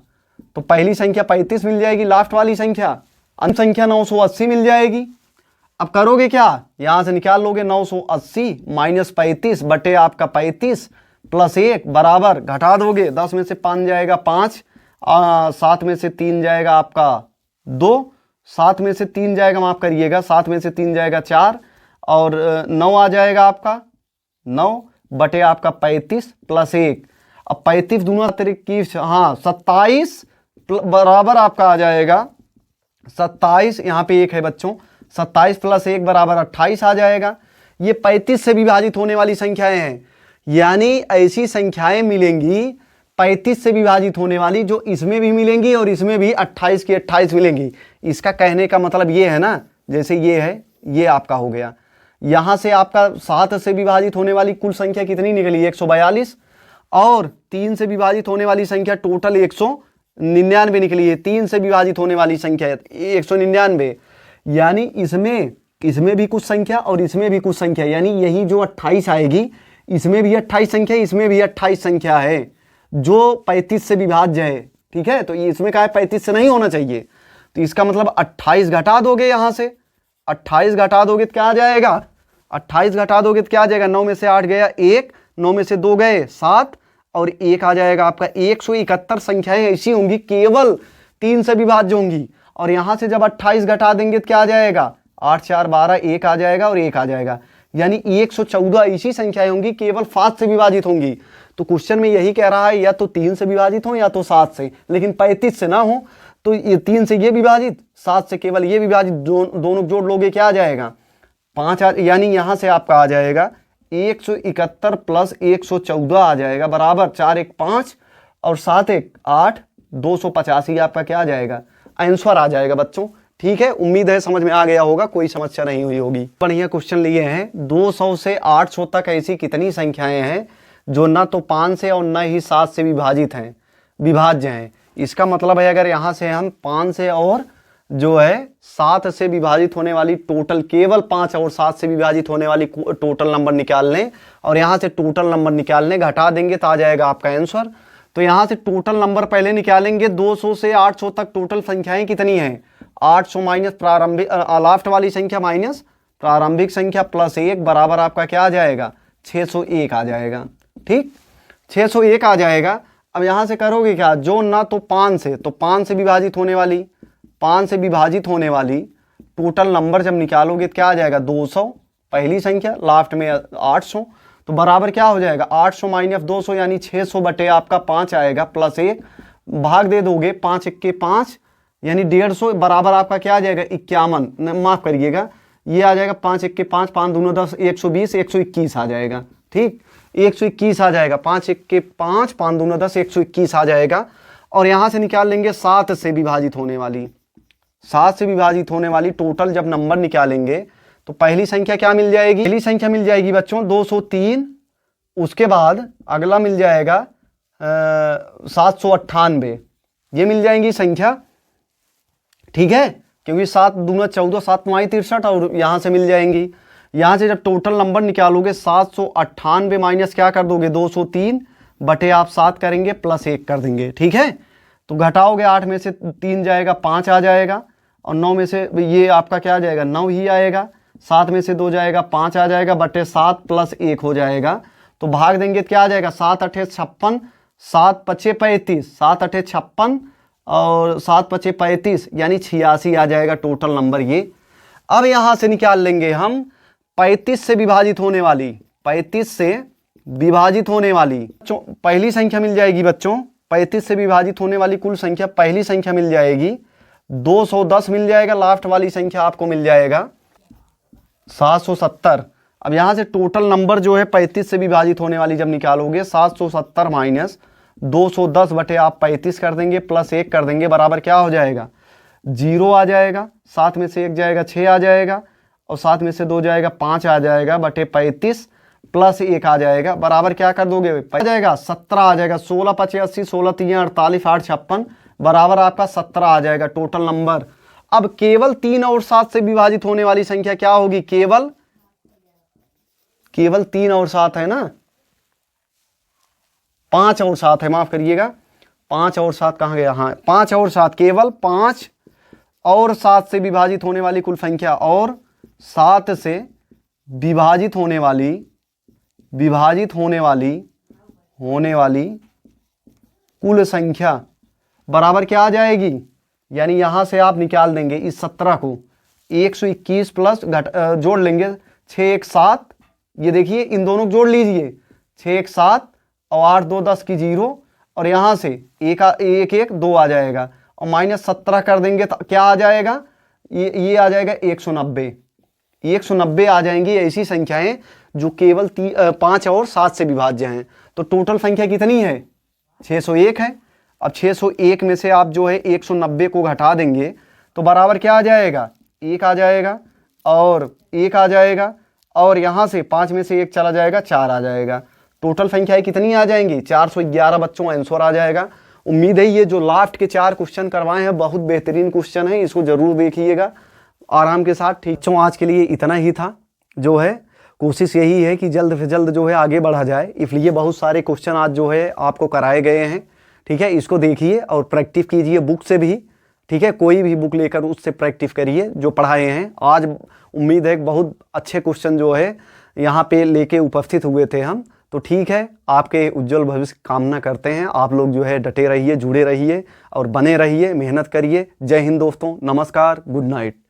तो पहली संख्या 35 मिल जाएगी, लास्ट वाली संख्या अंत संख्या 980 मिल जाएगी। अब करोगे क्या, यहां से निकाल लोगे 980 माइनस 35 बटे आपका 35 प्लस 1 बराबर घटा दोगे, 10 में से 5 जाएगा 5, 7 में से 3 जाएगा आपका 2, 7 में से 3 जाएगा, माफ करिएगा 7 में से 3 जाएगा 4 और 9 आ जाएगा आपका 9 बटे आपका 35 प्लस 1। अब 35 दूना तरीके, हाँ 27 बराबर आपका आ जाएगा 27, यहाँ पे 1 है बच्चों, 27 प्लस 1 बराबर 28 आ जाएगा। ये 35 से विभाजित होने वाली संख्याएं हैं, यानी ऐसी संख्याएं मिलेंगी 35 से विभाजित होने वाली जो इसमें भी मिलेंगी और इसमें भी 28 की 28 मिलेंगी। इसका कहने का मतलब ये है ना, जैसे ये है, ये आपका हो गया। यहाँ से आपका 7 से विभाजित होने वाली कुल संख्या कितनी निकली 142 और 3 से विभाजित होने वाली संख्या टोटल 199 निकली है। 3 से विभाजित होने वाली संख्या 199, यानी इसमें भी कुछ संख्या और इसमें भी कुछ संख्या, यानी यही जो 28 आएगी इसमें भी 28 संख्या, इसमें भी 28 संख्या है। जो 35 से विभाज्य है, ठीक है। तो इसमें क्या है, 35 से नहीं होना चाहिए, तो इसका मतलब 28 घटा दोगे यहां से, 28 घटा दोगे तो क्या आ जाएगा, 28 घटा दोगे तो क्या आ जाएगा, 9 में से 8 गया 1, 9 में से 2 गए 7 और 1 आ जाएगा आपका। 171 संख्याएं ऐसी होंगी केवल 3 से विभाज्य होंगी, और यहां से जब 28 घटा देंगे तो क्या आ जाएगा, 8 4 12, 1 आ जाएगा और 1 आ जाएगा, यानी 114 ऐसी संख्याएं होंगी केवल 5 से विभाजित होंगी। तो क्वेश्चन में यही कह रहा है या तो 3 से विभाजित हो या तो 7 से, लेकिन 35 से ना हो। तो ये 3 से ये विभाजित, 7 से केवल ये विभाजित, दोनों जोड़ लोगे क्या आ जाएगा 5, यानी यहां से आपका आ जाएगा 171 प्लस 114 आ जाएगा बराबर 4 1 5 और 7 1 8, 285 आपका क्या आ जाएगा, आंसर आ जाएगा बच्चों। ठीक है, उम्मीद है समझ में आ गया होगा, कोई समस्या नहीं हुई होगी। बढ़िया क्वेश्चन लिए हैं। 200 से 800 तक ऐसी कितनी संख्याएं हैं जो ना तो 5 से और ना ही 7 से विभाजित हैं, विभाज्य हैं। इसका मतलब है अगर यहाँ से हम 5 से और जो है 7 से विभाजित होने वाली टोटल, केवल 5 और 7 से विभाजित होने वाली टोटल नंबर निकाल लें और यहाँ से टोटल नंबर निकाल लें, घटा देंगे तो आ जाएगा आपका आंसर। तो यहाँ से टोटल नंबर पहले निकालेंगे। 200 से 800 तक टोटल संख्याएं कितनी हैं, 800 माइनस प्रारंभिक लास्ट वाली संख्या माइनस प्रारंभिक संख्या प्लस 1 बराबर आपका क्या आ जाएगा, 601 आ जाएगा। ठीक, 601 आ जाएगा। अब यहां से करोगे क्या, जो ना तो 5 से, तो 5 से विभाजित होने वाली, 5 से विभाजित होने वाली टोटल नंबर जब निकालोगे तो क्या आ जाएगा 200 पहली संख्या, लास्ट में 800, तो बराबर क्या हो जाएगा 800 माइनस 200 यानी 600 बटे आपका 5 आएगा प्लस 1, भाग दे दोगे 5 1 के 5 यानी 150 बराबर आपका क्या आ जाएगा 51, माफ करिएगा ये आ जाएगा 5 1 के 5, 5 दूना 10, 120, 121 आ जाएगा। ठीक, 121 आ जाएगा, 5 1 के 5, 5 दूना 10, 121 आ जाएगा। और यहां से निकाल लेंगे 7 से विभाजित होने वाली, 7 से विभाजित होने वाली टोटल जब नंबर निकालेंगे तो पहली संख्या क्या मिल जाएगी, पहली संख्या मिल जाएगी बच्चों 203, उसके बाद अगला मिल जाएगा 798, ये मिल जाएंगी संख्या। ठीक है, क्योंकि 7 दूना 14, 7 9 63 और यहां से मिल जाएंगी। यहां से जब टोटल नंबर निकालोगे 798 माइनस क्या कर दोगे 203 बटे आप 7 करेंगे प्लस 1 कर देंगे। ठीक है, तो घटाओगे 8 में से 3 जाएगा 5 आ जाएगा, और 9 में से ये आपका क्या आ जाएगा 9 ही आएगा, 7 में से 2 जाएगा 5 आ जाएगा बटे 7 प्लस 1 हो जाएगा। तो भाग देंगे तो क्या आ जाएगा 7 8 56, 7 5 35, 7 8 56 और 7 5 35 यानी 86 आ जाएगा टोटल नंबर ये। अब यहां से निकाल लेंगे हम 35 से विभाजित होने वाली, 35 से विभाजित होने वाली पहली संख्या मिल जाएगी बच्चों, 35 से विभाजित होने वाली कुल संख्या पहली संख्या मिल जाएगी 210 मिल जाएगा, लास्ट वाली संख्या आपको मिल जाएगा 770। अब यहां से टोटल नंबर जो है 35 से विभाजित होने वाली जब निकालोगे 770 माइनस 210 बटे आप 35 कर देंगे प्लस 1 कर देंगे बराबर क्या हो जाएगा 0 आ जाएगा, 7 में से 1 जाएगा 6 आ जाएगा और 7 में से 2 जाएगा 5 आ जाएगा बटे 35 प्लस 1 आ जाएगा बराबर क्या कर दोगे आ जाएगा 17 आ जाएगा, 16 5 80, 16 3 48, 8 56 बराबर आपका 17 आ जाएगा टोटल नंबर। अब केवल 3 और 7 से विभाजित होने वाली संख्या क्या होगी, केवल 3 और 7 है ना, 5 और 7 है, माफ करिएगा 5 और 7 कहां गया, हाँ 5 और 7, केवल 5 और 7 से विभाजित होने वाली कुल संख्या और 7 से विभाजित होने वाली कुल संख्या बराबर क्या आ जाएगी, यानी यहां से आप निकाल देंगे इस 17 को 121 प्लस जोड़ लेंगे 6 1 7, ये देखिए इन दोनों को जोड़ लीजिए 6 1 7 और 8 2 10 की 0 और यहां से 1 1 1 2 आ जाएगा और माइनस 17 कर देंगे तो क्या आ जाएगा, ये आ जाएगा 190 आ जाएंगी ऐसी संख्याएं जो केवल 5 और 7 से विभाज्य हैं। तो टोटल संख्या कितनी है 601 है। अब 601 में से आप जो है 190 को घटा देंगे तो बराबर क्या आ जाएगा 1 आ जाएगा और 1 आ जाएगा और यहां से 5 में से 1 चला जाएगा 4 आ जाएगा। टोटल संख्याएं कितनी आ जाएंगी 411 बच्चों आंसर आ जाएगा। उम्मीद है ये जो लास्ट के 4 क्वेश्चन करवाए हैं बहुत बेहतरीन क्वेश्चन है, इसको जरूर देखिएगा आराम के साथ। ठीक, आज के लिए इतना ही था जो है कोशिश यही है कि जल्द से जल्द जो है आगे बढ़ा जाए, इसलिए बहुत सारे क्वेश्चन आज जो है आपको कराए गए हैं। ठीक है, इसको देखिए और प्रैक्टिस कीजिए बुक से भी। ठीक है, कोई भी बुक लेकर उससे प्रैक्टिस करिए जो पढ़ाए हैं आज। उम्मीद है बहुत अच्छे क्वेश्चन जो है यहाँ पे लेके उपस्थित हुए थे हम। तो ठीक है, आपके उज्जवल भविष्य कामना करते हैं। आप लोग जो है डटे रहिए, जुड़े रहिए और बने रहिए, मेहनत करिए। जय हिंद दोस्तों, नमस्कार, गुड नाइट।